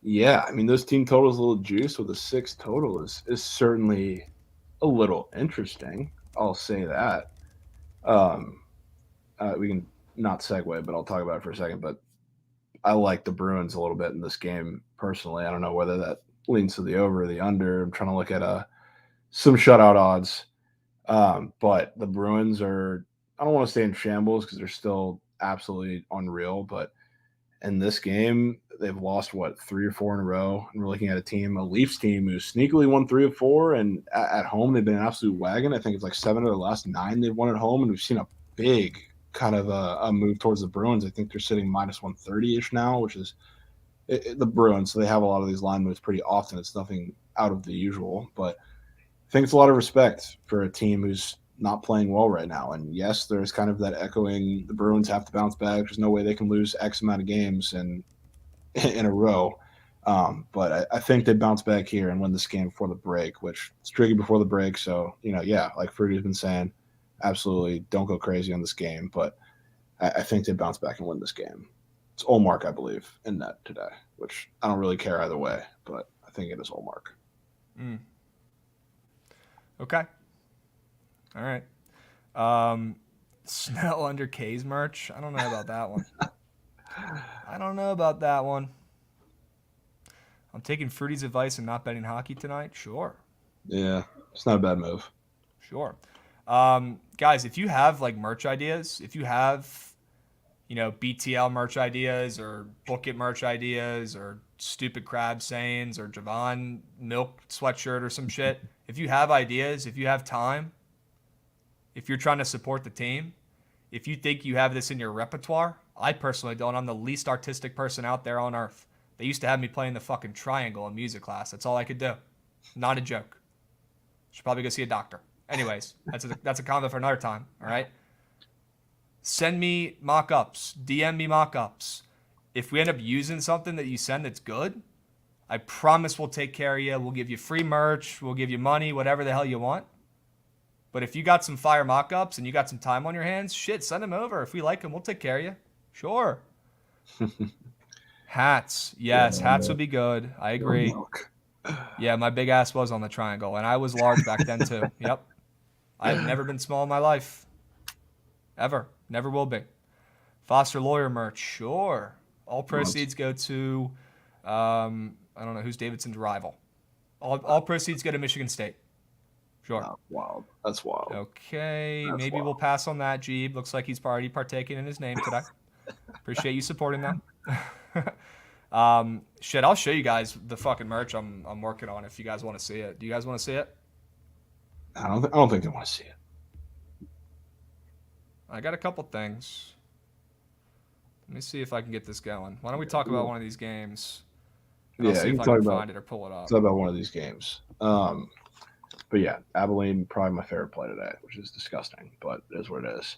Yeah, I mean those team totals a little juice with a 6 total is certainly a little interesting. I'll say that. We can not segue, but I'll talk about it for a second. But I like the Bruins a little bit in this game personally. I don't know whether that leans to the over or the under. I'm trying to look at some shutout odds. But the Bruins are, I don't want to say in shambles because they're still absolutely unreal. But in this game, they've lost, 3 or 4 in a row. And we're looking at a Leafs team who sneakily won 3 of 4. And at home, they've been an absolute wagon. I think it's like 7 of the last 9 they've won at home. And we've seen a big kind of a move towards the Bruins. I think they're sitting minus 130-ish now, which is the Bruins. So they have a lot of these line moves pretty often. It's nothing out of the usual. But I think it's a lot of respect for a team who's not playing well right now. And yes, there's kind of that echoing the Bruins have to bounce back. There's no way they can lose X amount of games in a row. But I think they bounce back here and win this game before the break, which it's tricky before the break. So, yeah, like Fruity's been saying, absolutely don't go crazy on this game. But I think they bounce back and win this game. It's Olmark, I believe, in net today, which I don't really care either way, but I think it is Olmark. Mm. Okay. All right. Snell under K's merch. I don't know about that one. I'm taking Fruity's advice and not betting hockey tonight. Sure. Yeah, it's not a bad move. Sure. Guys, if you have like merch ideas, if you have, BTL merch ideas or Book It merch ideas or stupid crab sayings or Jovan milk sweatshirt or some shit, if you have ideas, if you have time, if you're trying to support the team, if you think you have this in your repertoire, I personally don't. I'm the least artistic person out there on earth. They used to have me playing the fucking triangle in music class. That's all I could do. Not a joke. Should probably go see a doctor. Anyways, that's a comment for another time, all right? Send me mock-ups. DM me mock-ups. If we end up using something that you send that's good, I promise we'll take care of you. We'll give you free merch. We'll give you money, whatever the hell you want. But if you got some fire mock-ups and you got some time on your hands, shit, send them over. If we like them, we'll take care of you. Sure. Hats. Yes, hats would be good. I agree. Yeah, my big ass was on the triangle, and I was large back then too. Yep. I've never been small in my life. Ever. Never will be. Foster Lawyer merch. Sure. All proceeds go to, I don't know, who's Davidson's rival. All proceeds go to Michigan State. Sure. Oh, wild. That's wild. Okay. That's Maybe wild. we'll pass on that, Jeeb. Looks like he's already partaking in his name today. Appreciate you supporting them. Shit, I'll show you guys the fucking merch I'm working on if you guys want to see it. Do you guys want to see it? I don't think they want to see it. I got a couple things. Let me see if I can get this going. Why don't we talk about one of these games? And I'll see if I can find it or pull it up. Talk about one of these games. But yeah, Abilene, probably my favorite play today, which is disgusting, but it is what it is.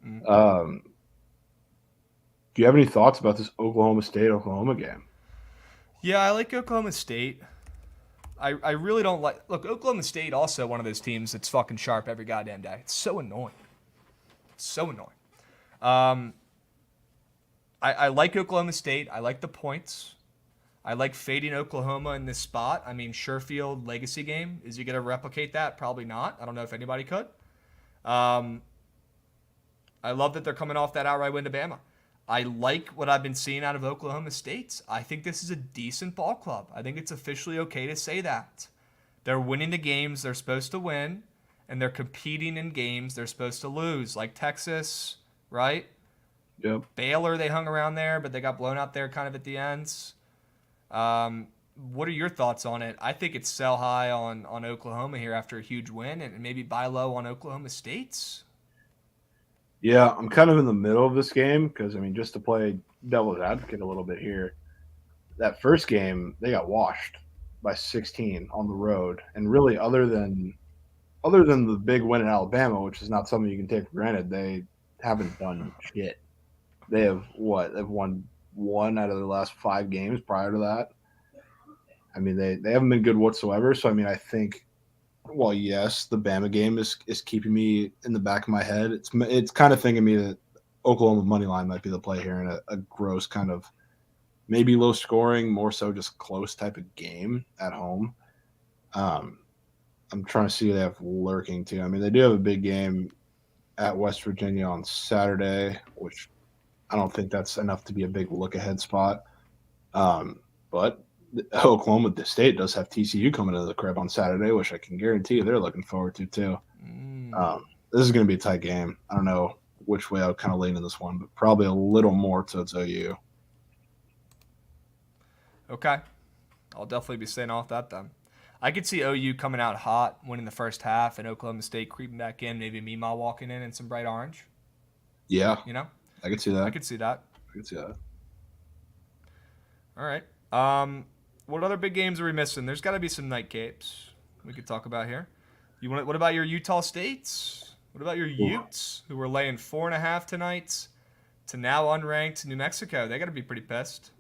Mm-hmm. Do you have any thoughts about this Oklahoma State-Oklahoma game? Yeah, I like Oklahoma State. I really don't like... Look, Oklahoma State also one of those teams that's fucking sharp every goddamn day. It's so annoying. So annoying. I like Oklahoma State. I like the points. I like fading Oklahoma in this spot. I mean, Sherfield legacy game. Is he going to replicate that? Probably not. I don't know if anybody could. I love that they're coming off that outright win to Bama. I like what I've been seeing out of Oklahoma State. I think this is a decent ball club. I think it's officially okay to say that. They're winning the games they're supposed to win, and they're competing in games they're supposed to lose, like Texas, right? Yep. Baylor, they hung around there, but they got blown out there kind of at the ends. What are your thoughts on it? I think it's sell high on Oklahoma here after a huge win, and maybe buy low on Oklahoma State's. Yeah, I'm kind of in the middle of this game because, I mean, just to play devil's advocate a little bit here, that first game, they got washed by 16 on the road. And really, other than the big win in Alabama, which is not something you can take for granted, they haven't done shit. They have what? They've won one out of their last 5 games prior to that. I mean, they haven't been good whatsoever. So, I mean, I think, well, yes, the Bama game is keeping me in the back of my head. It's kind of thinking me that Oklahoma money line might be the play here in a gross kind of maybe low scoring, more so just close type of game at home. I'm trying to see what they have lurking too. I mean, they do have a big game at West Virginia on Saturday, which I don't think that's enough to be a big look ahead spot. But Oklahoma State does have TCU coming into the crib on Saturday, which I can guarantee you they're looking forward to too. This is going to be a tight game. I don't know which way I would kind of lean in this one, but probably a little more towards OU. Okay. I'll definitely be staying off that then. I could see OU coming out hot, winning the first half, and Oklahoma State creeping back in, maybe Meemaw walking in some bright orange. Yeah, You know? I could see that. I could see that. All right. What other big games are we missing? There's got to be some night games we could talk about here. What about your Utah States? What about your Utes, who were laying 4.5 tonight to now unranked New Mexico? They got to be pretty pissed.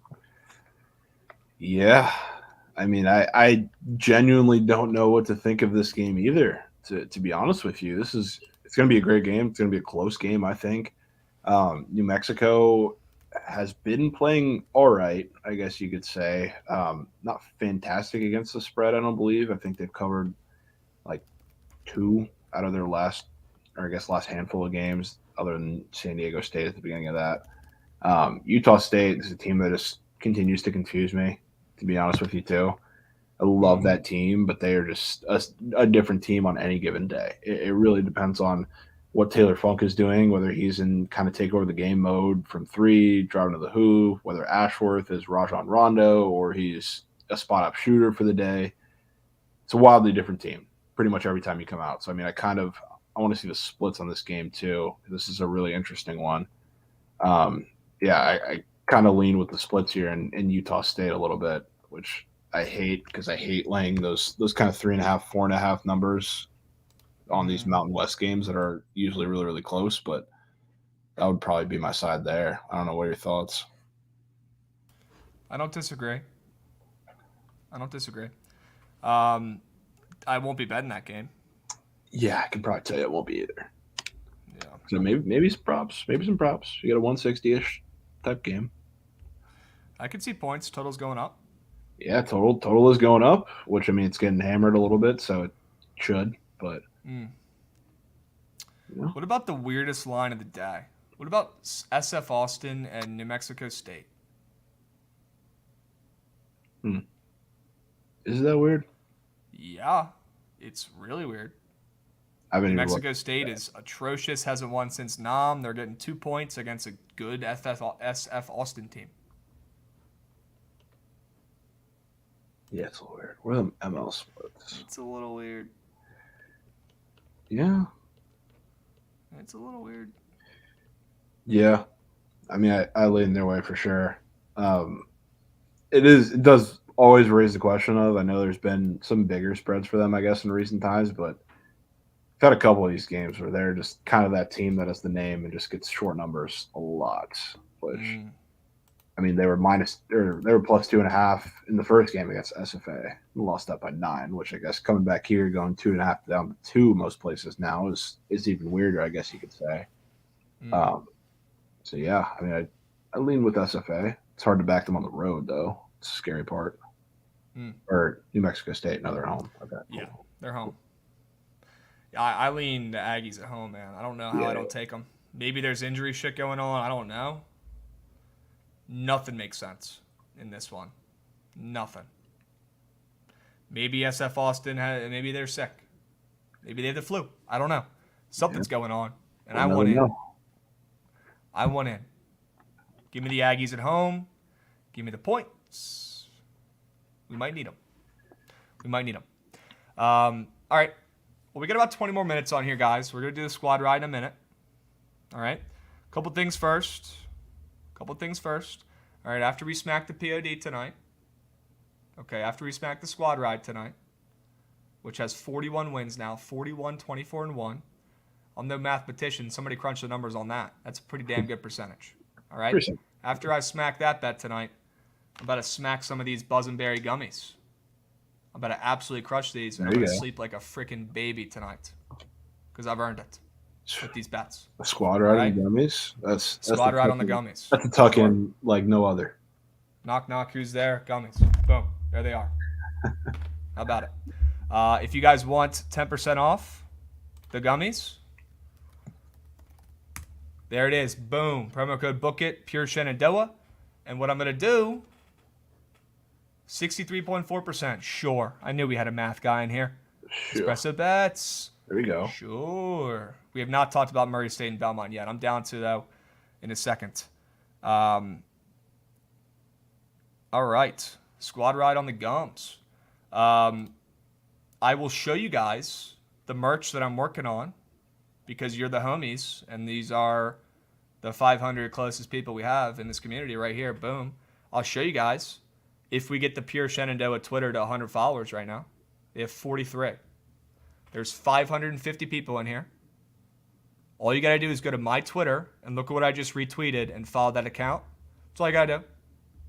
Yeah. I mean, I genuinely don't know what to think of this game either, to be honest with you. It's going to be a great game. It's going to be a close game, I think. New Mexico has been playing all right, I guess you could say. Not fantastic against the spread, I don't believe. I think they've covered like 2 out of their last handful of games, other than San Diego State at the beginning of that. Utah State is a team that just continues to confuse me, to be honest with you, too. I love that team, but they are just a different team on any given day. It really depends on what Taylor Funk is doing, whether he's in kind of take over the game mode from 3, driving to the hoop, whether Ashworth is Rajon Rondo or he's a spot-up shooter for the day. It's a wildly different team pretty much every time you come out. So, I mean, I want to see the splits on this game too. This is a really interesting one. I kind of lean with the splits here in Utah State a little bit, which I hate because I hate laying those kind of 3.5, 4.5 numbers on these Mountain West games that are usually really, really close, but that would probably be my side there. I don't know. What are your thoughts? I don't disagree. I won't be betting that game. Yeah, I can probably tell you it won't be either. Yeah. So maybe some props. You get a 160-ish type game. I could see points. Total's going up. Yeah, total is going up, which, I mean, it's getting hammered a little bit, so it should, but What about the weirdest line of the day? What about SF Austin and New Mexico State? Is that weird? Yeah, it's really weird. New Mexico State is atrocious, hasn't won since Nam. They're getting 2 points against a good SF Austin team. Yeah, it's a little weird. Where are the ML splits? It's a little weird. Yeah. It's a little weird. Yeah. I mean, I lean their way for sure. It does always raise the question of, I know there's been some bigger spreads for them, I guess, in recent times, but I've had a couple of these games where they're just kind of that team that has the name and just gets short numbers a lot, which, I mean, they were plus 2.5 in the first game against SFA, lost that by 9, which I guess coming back here, going 2.5 down to 2 most places now is even weirder, I guess you could say. So yeah, I mean, I lean with SFA. It's hard to back them on the road though. It's a scary part. Or New Mexico State, no, they're home. Okay. Yeah, they're home. I lean the Aggies at home, man. I don't know how I Yeah. don't take them. Maybe there's injury shit going on. I don't know. Nothing makes sense in this one. Nothing. Maybe SF Austin maybe they're sick. Maybe they have the flu. I don't know. Something's going on, and I We'll want never in. know. I want in. Give me the Aggies at home. Give me the points. We might need them. All right. Well, we got about 20 more minutes on here, guys. We're going to do the squad ride in a minute. All right. Couple things first. All right. After we smack the POD tonight. Okay. After we smack the squad ride tonight, which has 41 wins now, 41, 24, and 1. I'm no mathematician. Somebody crunch the numbers on that. That's a pretty damn good percentage. All right. Appreciate it. After I smack that bet tonight, I'm about to smack some of these Buzz and Berry gummies. I'm about to absolutely crush these, and I'm There you going to go. sleep like a freaking baby tonight because I've earned it with these bets. A squad ride Right. on the gummies. That's Squad the ride on the tuck-in. gummies. That's a tuck in like no other. Knock, knock, who's there? Gummies. Boom. There they are. How about it? If you guys want 10% off the gummies, there it is. Boom. Promo code BOOKIT, Pure Shenandoah. And what I'm going to do, 63.4%. Sure. I knew we had a math guy in here. Sure. Espresso bets. There we go. Sure. We have not talked about Murray State and Belmont yet. I'm down to, though, in a second. All right. Squad ride on the gums. I will show you guys the merch that I'm working on because you're the homies, and these are the 500 closest people we have in this community right here. Boom. I'll show you guys if we get the Pure Shenandoah Twitter to 100 followers right now. They have 43. There's 550 people in here. All you got to do is go to my Twitter and look at what I just retweeted and follow that account. That's all you got to do.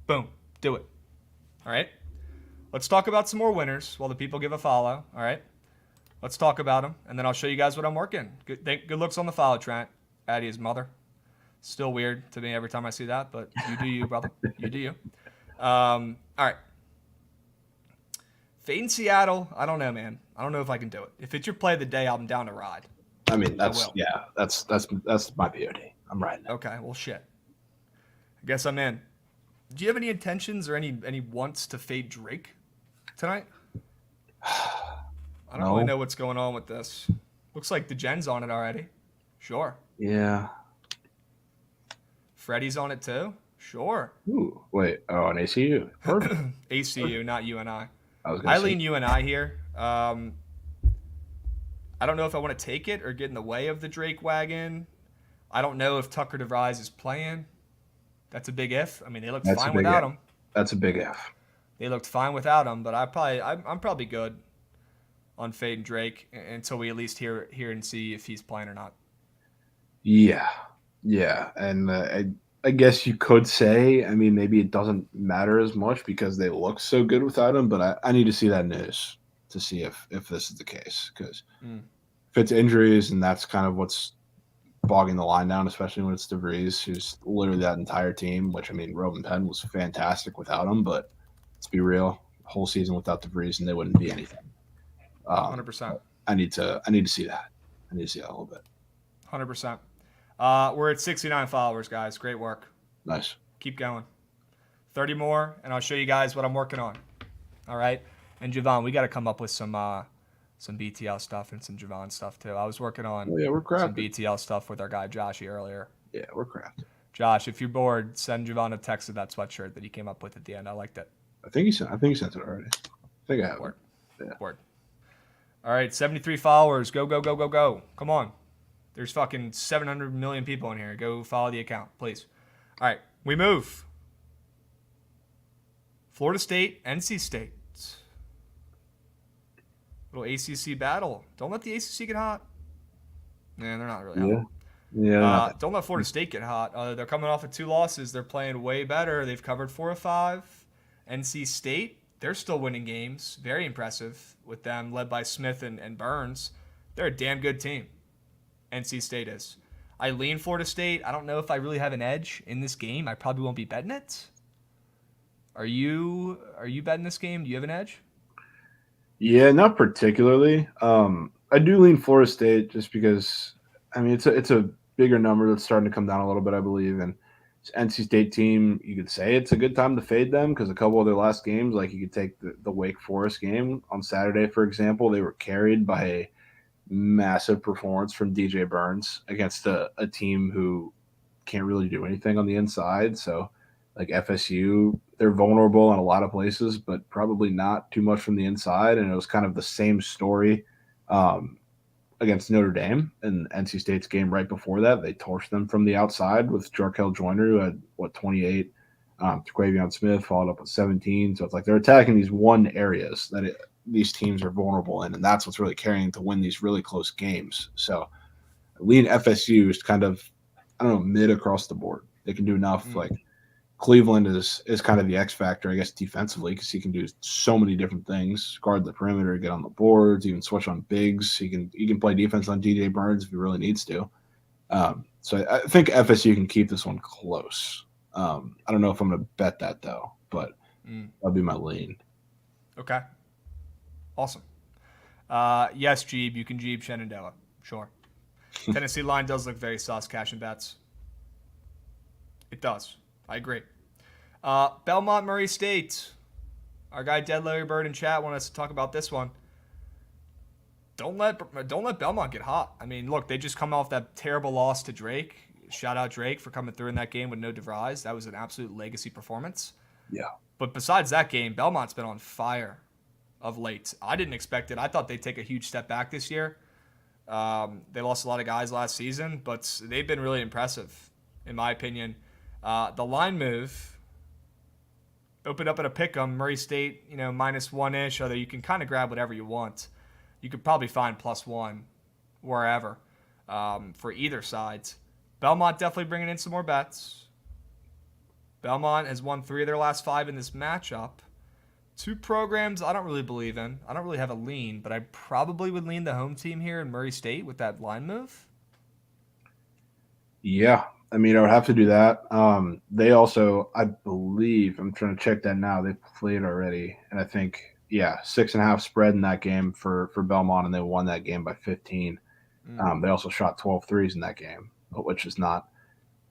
Boom. Do it. All right? Let's talk about some more winners while the people give a follow. All right? Let's talk about them, and then I'll show you guys what I'm working. Good looks on the follow, Trent. Addie, his mother. Still weird to me every time I see that, but you do you, brother. You do you. All right. Fade in Seattle. I don't know, man. I don't know if I can do it. If it's your play of the day, I'm down to ride. I mean, that's will. yeah, that's my POD. I'm riding it. Okay, well, shit. I guess I'm in. Do you have any intentions or any wants to fade Drake tonight? I don't really know what's going on with this. Looks like the Gen's on it already. Sure. Yeah. Freddie's on it too. Sure. Ooh, wait. Oh, on ACU. Perfect. ACU, not UNI. I was gonna I say. lean UNI here. I don't know if I want to take it or get in the way of the Drake wagon. I don't know if Tucker DeVries is playing. That's a big if. I mean, they looked That's a fine big without if. him. That's a big F. They looked fine without him, but I'm probably good on fading Drake until we at least hear and see if he's playing or not. Yeah, and I guess you could say, I mean, maybe it doesn't matter as much because they look so good without him, but I need to see that news to see if this is the case, because if it's injuries and that's kind of what's bogging the line down, especially when it's DeVries, who's literally that entire team, which, I mean, Robin Penn was fantastic without him, but let's be real, whole season without DeVries and they wouldn't be anything. 100%. I need to see that. I need to see that a little bit. 100%. We're at 69 followers, guys. Great work. Nice. Keep going. 30 more, and I'll show you guys what I'm working on. All right? And Jovan, we got to come up with some BTL stuff and some Jovan stuff, too. I was working on we're some crafting. BTL stuff with our guy Joshy earlier. Yeah, we're crafting. Josh, if you're bored, send Jovan a text of that sweatshirt that he came up with at the end. I liked it. I think he sent it already. I think I have Word. it. Yeah. Word. All right, 73 followers. Go, go, go, go, go. Come on. There's fucking 700 million people in here. Go follow the account, please. All right, we move. Florida State, NC State. Little ACC battle. Don't let the ACC get hot. Nah, they're not really hot. Yeah. Don't let Florida State get hot. They're coming off of 2 losses. They're playing way better. They've covered 4 of 5. NC State, they're still winning games. Very impressive with them, led by Smith and Burns. They're a damn good team. NC State is. I lean Florida State. I don't know if I really have an edge in this game. I probably won't be betting it. Are you betting this game? Do you have an edge? Yeah, not particularly. I do lean Florida State just because I mean it's a bigger number that's starting to come down a little bit, I believe, and it's NC State team. You could say it's a good time to fade them because a couple of their last games, like you could take the Wake Forest game on Saturday, for example, they were carried by a massive performance from DJ Burns against a team who can't really do anything on the inside. So, like FSU, they're vulnerable in a lot of places, but probably not too much from the inside. And it was kind of the same story um, against Notre Dame and NC State's game right before that. They torched them from the outside with Jarkel Joyner, who had, 28. Quavion Smith followed up with 17. So it's like they're attacking these one areas that these teams are vulnerable in, and that's what's really carrying to win these really close games. So lean FSU is kind of, I don't know, mid across the board. They can do enough. Like Cleveland is kind of the X factor, I guess, defensively because he can do so many different things: guard the perimeter, get on the boards, even switch on bigs. He can play defense on DJ Burns if he really needs to. So I think FSU can keep this one close. I don't know if I'm going to bet that though, but that'll be my lean. Okay. Awesome. Yes, Jeeb, you can Jeeb Shenandoah. Sure. Tennessee line does look very sus, cash and bets. It does. I agree. Belmont Murray State. Our guy Dead Larry Bird in chat wanted us to talk about this one. Don't let Belmont get hot. I mean, look, they just come off that terrible loss to Drake. Shout out Drake for coming through in that game with no DeVries. That was an absolute legacy performance. Yeah. But besides that game, Belmont's been on fire of late. I didn't expect it. I thought they'd take a huge step back this year. They lost a lot of guys last season, but they've been really impressive, in my opinion. The line move opened up at a pick 'em. Murray State, -1-ish, although you can kind of grab whatever you want. You could probably find +1 wherever for either side. Belmont definitely bringing in some more bets. Belmont has won 3 of their last 5 in this matchup. 2 programs I don't really believe in. I don't really have a lean, but I probably would lean the home team here in Murray State with that line move. Yeah, I mean, I would have to do that. They also, I believe, I'm trying to check that now. They played already, and I think, 6.5 spread in that game for Belmont, and they won that game by 15. They also shot 12 threes in that game, which is not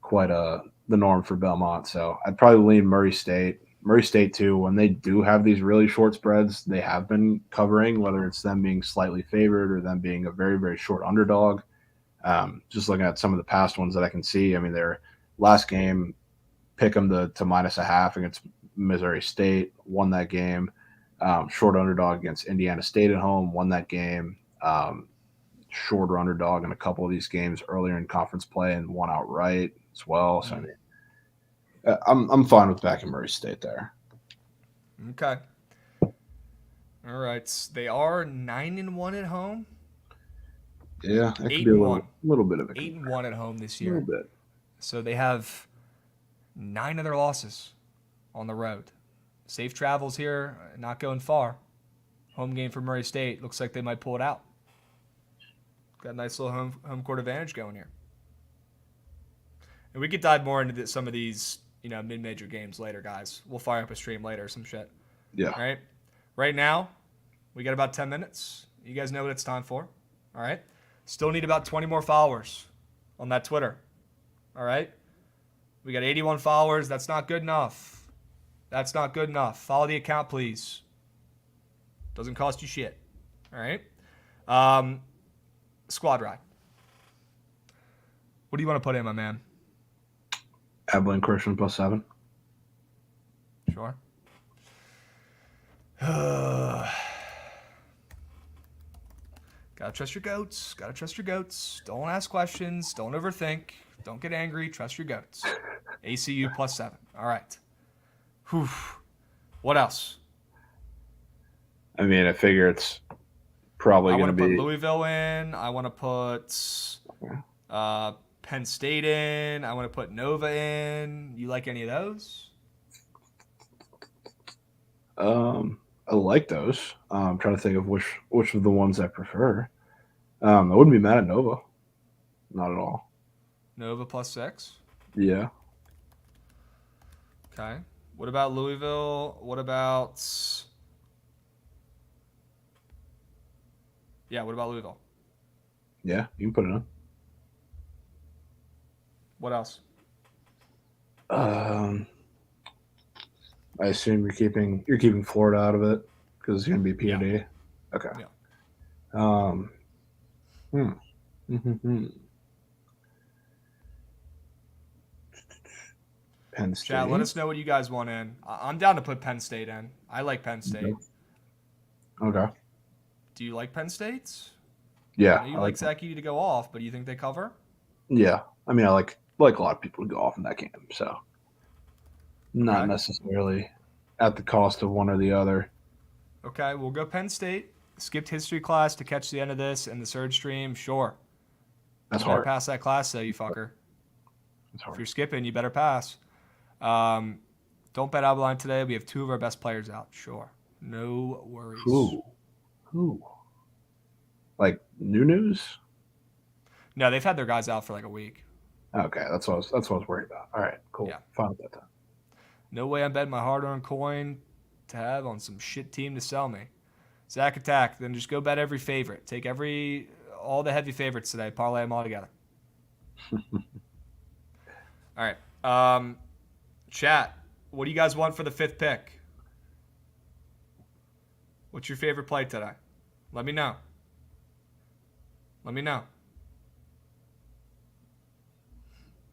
quite the norm for Belmont. So I'd probably lean Murray State. Murray State, too, when they do have these really short spreads, they have been covering, whether it's them being slightly favored or them being a very, very short underdog. Just looking at some of the past ones that I can see, I mean, their last game, pick them to -0.5 against Missouri State, won that game. Short underdog against Indiana State at home, won that game. Shorter underdog in a couple of these games earlier in conference play and won outright as well. So I mean, I'm fine with backing Murray State there. Okay. All right. They are 9-1 at home. Yeah, that could be a little bit of a 8-1 at home this year. A little bit. So they have 9 of their losses on the road. Safe travels here, not going far. Home game for Murray State. Looks like they might pull it out. Got a nice little home court advantage going here. And we could dive more into some of these, mid-major games later, guys. We'll fire up a stream later or some shit. Yeah. All right. Right now, we got about 10 minutes. You guys know what it's time for. All right. Still need about 20 more followers on that Twitter. All right. We got 81 followers. That's not good enough. That's not good enough. Follow the account, please. Doesn't cost you shit. All right. Squad ride. What do you want to put in, my man? Abilene Christian +7. Sure. Gotta trust your goats. Gotta trust your goats. Don't ask questions. Don't overthink. Don't get angry. Trust your goats. ACU +7. All right. Whew. What else? I mean, I figure it's probably going to be. I want to put Louisville in. I want to put Penn State in. I want to put Nova in. You like any of those? I like those. I'm trying to think of which of the ones I prefer. I wouldn't be mad at Nova. Not at all. Nova +6? Yeah. Okay. What about Louisville? What about Louisville? Yeah, you can put it on. What else? I assume you're keeping Florida out of it because it's going to be POD. Okay. Yeah. Hmm. Mm-hmm. Penn State. Chat, let us know what you guys want in. I'm down to put Penn State in. I like Penn State. Okay. Do you like Penn State? Yeah. I know you like Zach Edey to go off, but do you think they cover? Yeah. I mean, I like a lot of people to go off in that game, so not necessarily at the cost of one or the other. Okay, we'll go Penn State. Skipped history class to catch the end of this and the surge stream. Sure. That's you better hard. pass that class, though, you fucker. That's hard. If you're skipping, you better pass. Don't bet Abilene today. We have 2 of our best players out. Sure. No worries. Who? Like new news? No, they've had their guys out for like a week. Okay, that's what I was worried about. All right, cool. Yeah. Fine with that time. No way I'm betting my hard-earned coin to have on some shit team to sell me. Zach Attack, then just go bet every favorite. Take all the heavy favorites today. Parlay them all together. All right. Chat, what do you guys want for the 5th pick? What's your favorite play today? Let me know.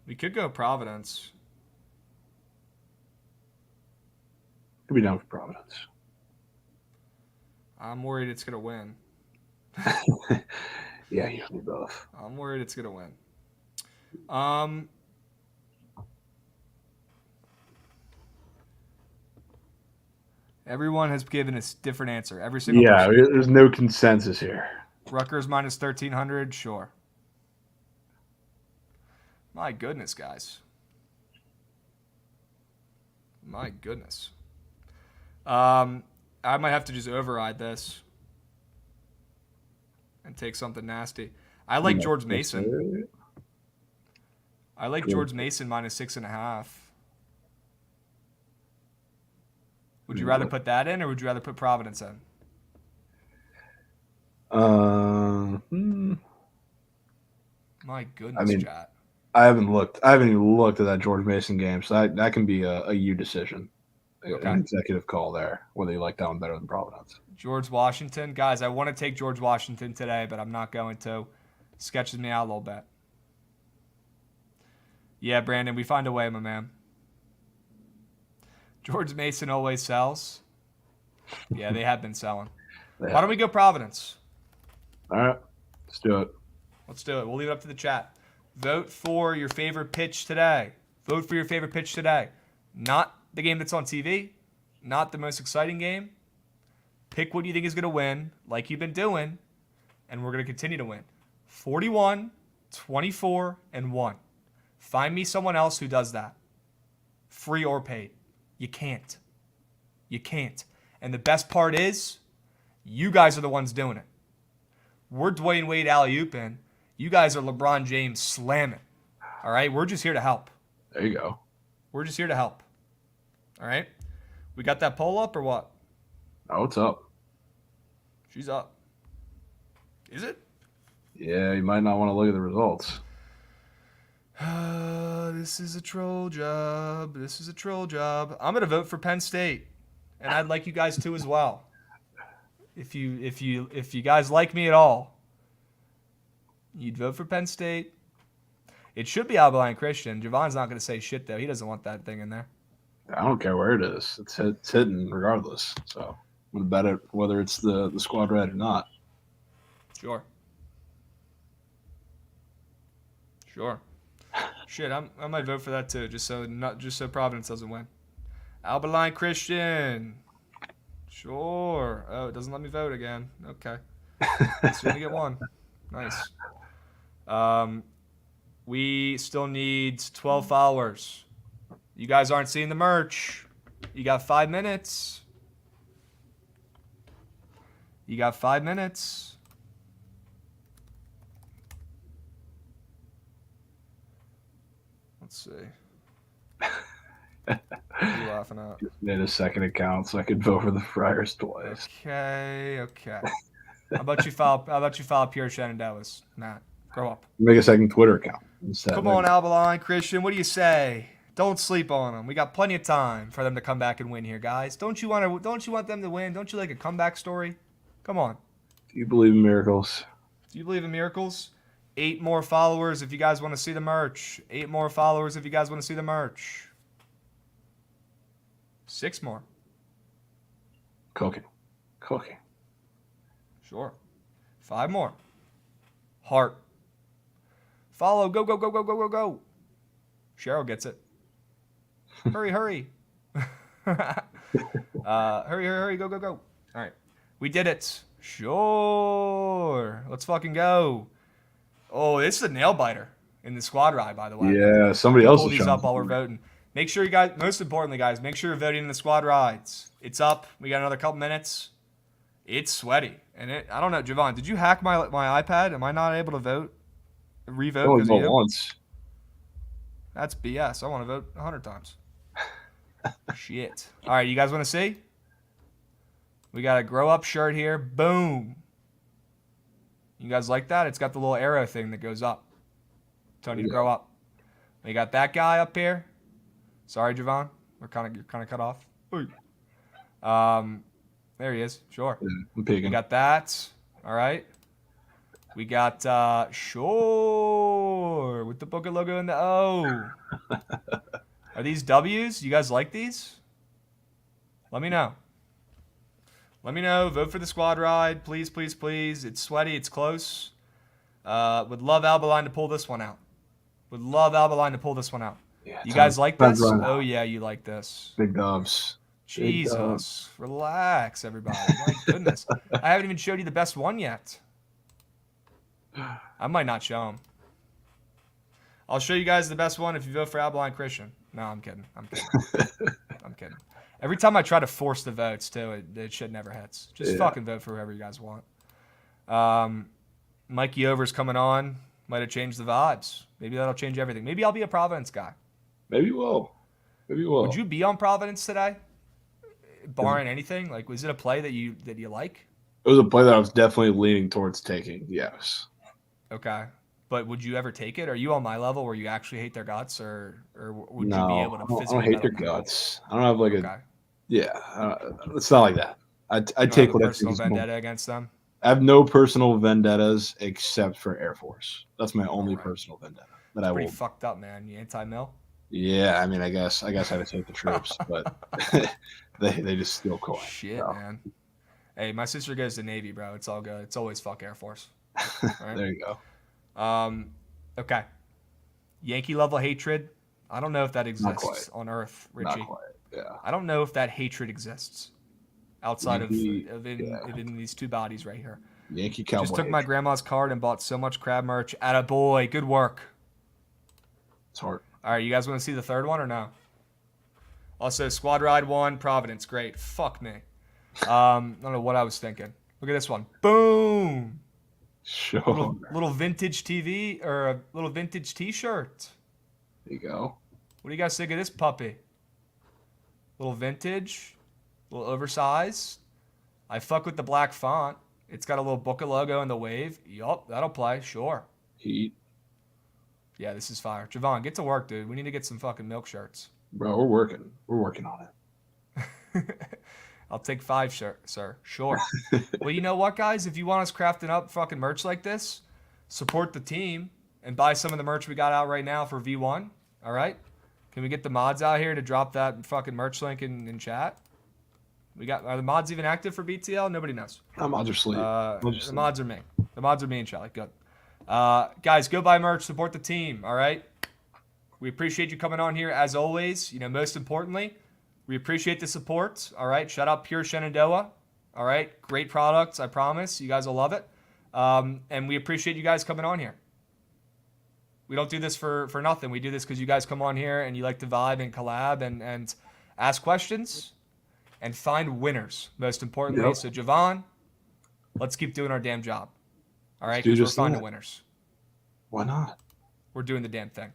We could go Providence. Could be down for Providence. I'm worried it's going to win. Yeah, you can do both. I'm worried it's going to win. Everyone has given a different answer. Every single person. Yeah, there's no consensus here. Rutgers minus 1,300, sure. My goodness, guys. My goodness. I might have to just override this and take something nasty. I like George Mason. I like George Mason minus 6.5. Would you rather put that in, or would you rather put Providence in? My goodness, chat. I haven't even looked at that George Mason game, so that can be a you decision. Okay. An executive call there, whether you like that one better than Providence. George Washington. Guys, I want to take George Washington today, but I'm not going to. Sketches me out a little bit. Yeah, Brandon, we find a way, my man. George Mason always sells. Yeah, they have been selling. Why don't we go Providence? All right, let's do it. Let's do it. We'll leave it up to the chat. Vote for your favorite pitch today. Vote for your favorite pitch today. Not the game that's on TV. Not the most exciting game. Pick what you think is going to win, like you've been doing, and we're going to continue to win. 41, 24, and 1. Find me someone else who does that. Free or paid. You can't. You can't. And the best part is, you guys are the ones doing it. We're Dwayne Wade alley-ooping. You guys are LeBron James slamming. All right? We're just here to help. There you go. We're just here to help. All right? We got that poll up or what? Oh, it's up. She's up. Is it? Yeah, you might not want to look at the results. This is a troll job. I'm going to vote for Penn State. And I'd like you guys to as well. If you guys like me at all, you'd vote for Penn State. It should be Abilene Christian. Jovan's not going to say shit, though. He doesn't want that thing in there. I don't care where it is. It's hidden regardless. So I'm going to bet it whether it's the squad red or not. Sure. Shit, I might vote for that too, just so Providence doesn't win. Abilene Christian. Sure. Oh, it doesn't let me vote again. Okay. Let's only get one. Nice. We still need 12 followers. You guys aren't seeing the merch. You got 5 minutes. Let's see. What are you laughing at? Just made a second account so I could vote for the Friars twice. Okay. How about you follow Pure Shenandoahs, Matt? Grow up. Make a second Twitter account instead. Come on, Albaline, Christian. What do you say? Don't sleep on them. We got plenty of time for them to come back and win here, guys. Don't you want them to win? Don't you like a comeback story? Come on. Do you believe in miracles? Do you believe in miracles? 8 more followers if you guys want to see the merch. 8 more followers if you guys want to see the merch. 6 more. Cooking. Sure. 5 more. Heart. Follow. Go, go, go, go, go, go, go. Cheryl gets it. Hurry. Hurry, hurry. Go, go, go. All right. We did it. Sure. Let's fucking go. Oh, this is a nail biter in the squad ride, by the way. Yeah, somebody else Pull is these up while we're voting. Make sure you guys, most importantly, guys, make sure you're voting in the squad rides. It's up. We got another couple minutes. It's sweaty. And I don't know, Jovan, did you hack my iPad? Am I not able to revote Only because vote of you? once. That's BS. I want to vote 100 times. Shit. All right, you guys want to see? We got a grow up shirt here. Boom. You guys like that? It's got the little arrow thing that goes up. Tony to grow up. We got that guy up here. Sorry, Jovan. You're kind of cut off. There he is. Sure. Yeah, I'm We peeking. got that. All right. We got sure with the Boca logo and the O. Are these W's? You guys like these? Let me know. Let me know. Vote for the squad ride. Please, please, please. It's sweaty. It's close. Would love Albaline to pull this one out. Yeah, You guys like time's this? running out. Oh, yeah, you like this. Big doves. Big doves. Jesus. Relax, everybody. My goodness. I haven't even showed you the best one yet. I might not show him. I'll show you guys the best one if you vote for Albaline Christian. No, I'm kidding. I'm kidding. Every time I try to force the votes, too, it shit never hits. Just fucking vote for whoever you guys want. Mikey Over's coming on. Might have changed the vibes. Maybe that'll change everything. Maybe I'll be a Providence guy. Maybe we'll. Would you be on Providence today? Barring anything? Like, was it a play that you like? It was a play that I was definitely leaning towards taking. Yes. Okay. But would you ever take it? Are you on my level where you actually hate their guts, or would No, you be able to I don't physically hate their bet on them? guts. I don't have like Okay. it's not like that. I You don't take have a what I personal think is more. vendetta against them. I have no personal vendettas except for Air Force. That's my only Alright. personal vendetta that I Pretty will. fucked up, man. You anti-mill? Yeah, I mean, I guess I had to take the troops, but they just steal coin. Shit, so. man. Hey, my sister goes to Navy, bro. It's all good. It's always fuck Air Force. Right? There you go. Okay. Yankee level hatred. I don't know if that quite. exists on Earth, Richie. Not quite. Yeah. I don't know if that hatred exists outside Yankee, in these two bodies right here. Yankee Cowboy. Just took my grandma's card and bought so much crab merch. Attaboy. Good work. It's hard. All right, you guys want to see the third one or no? Also, Squad Ride 1, Providence. Great. Fuck me. I don't know what I was thinking. Look at this one. Boom. Sure. Little vintage TV or a little vintage T-shirt. There you go. What do you guys think of this puppy? Little vintage, little oversized. I fuck with the black font. It's got a little Boca logo in the wave. Yup, that'll play. Sure. Heat. Yeah, this is fire. Jovan, get to work, dude. We need to get some fucking milk shirts. Bro, we're working. We're working on it. I'll take 5, sir. Sure. Well, you know what, guys? If you want us crafting up fucking merch like this, support the team and buy some of the merch we got out right now for V1. All right? Can we get the mods out here to drop that fucking merch link in chat? Are the mods even active for BTL? Nobody knows. Mods are sleep. The mods are me. The mods are me and Shelly. Good. Guys, go buy merch. Support the team. All right? We appreciate you coming on here as always. You know, most importantly, we appreciate the support. All right? Shout out Pure Shenandoah. All right? Great products. I promise. You guys will love it. And we appreciate you guys coming on here. We don't do this for nothing. We do this because you guys come on here and you like to vibe and collab and ask questions and find winners, most importantly. Yep. So, Jovan, let's keep doing our damn job. All right? Do Because we're just finding that. winners. Why not? We're doing the damn thing.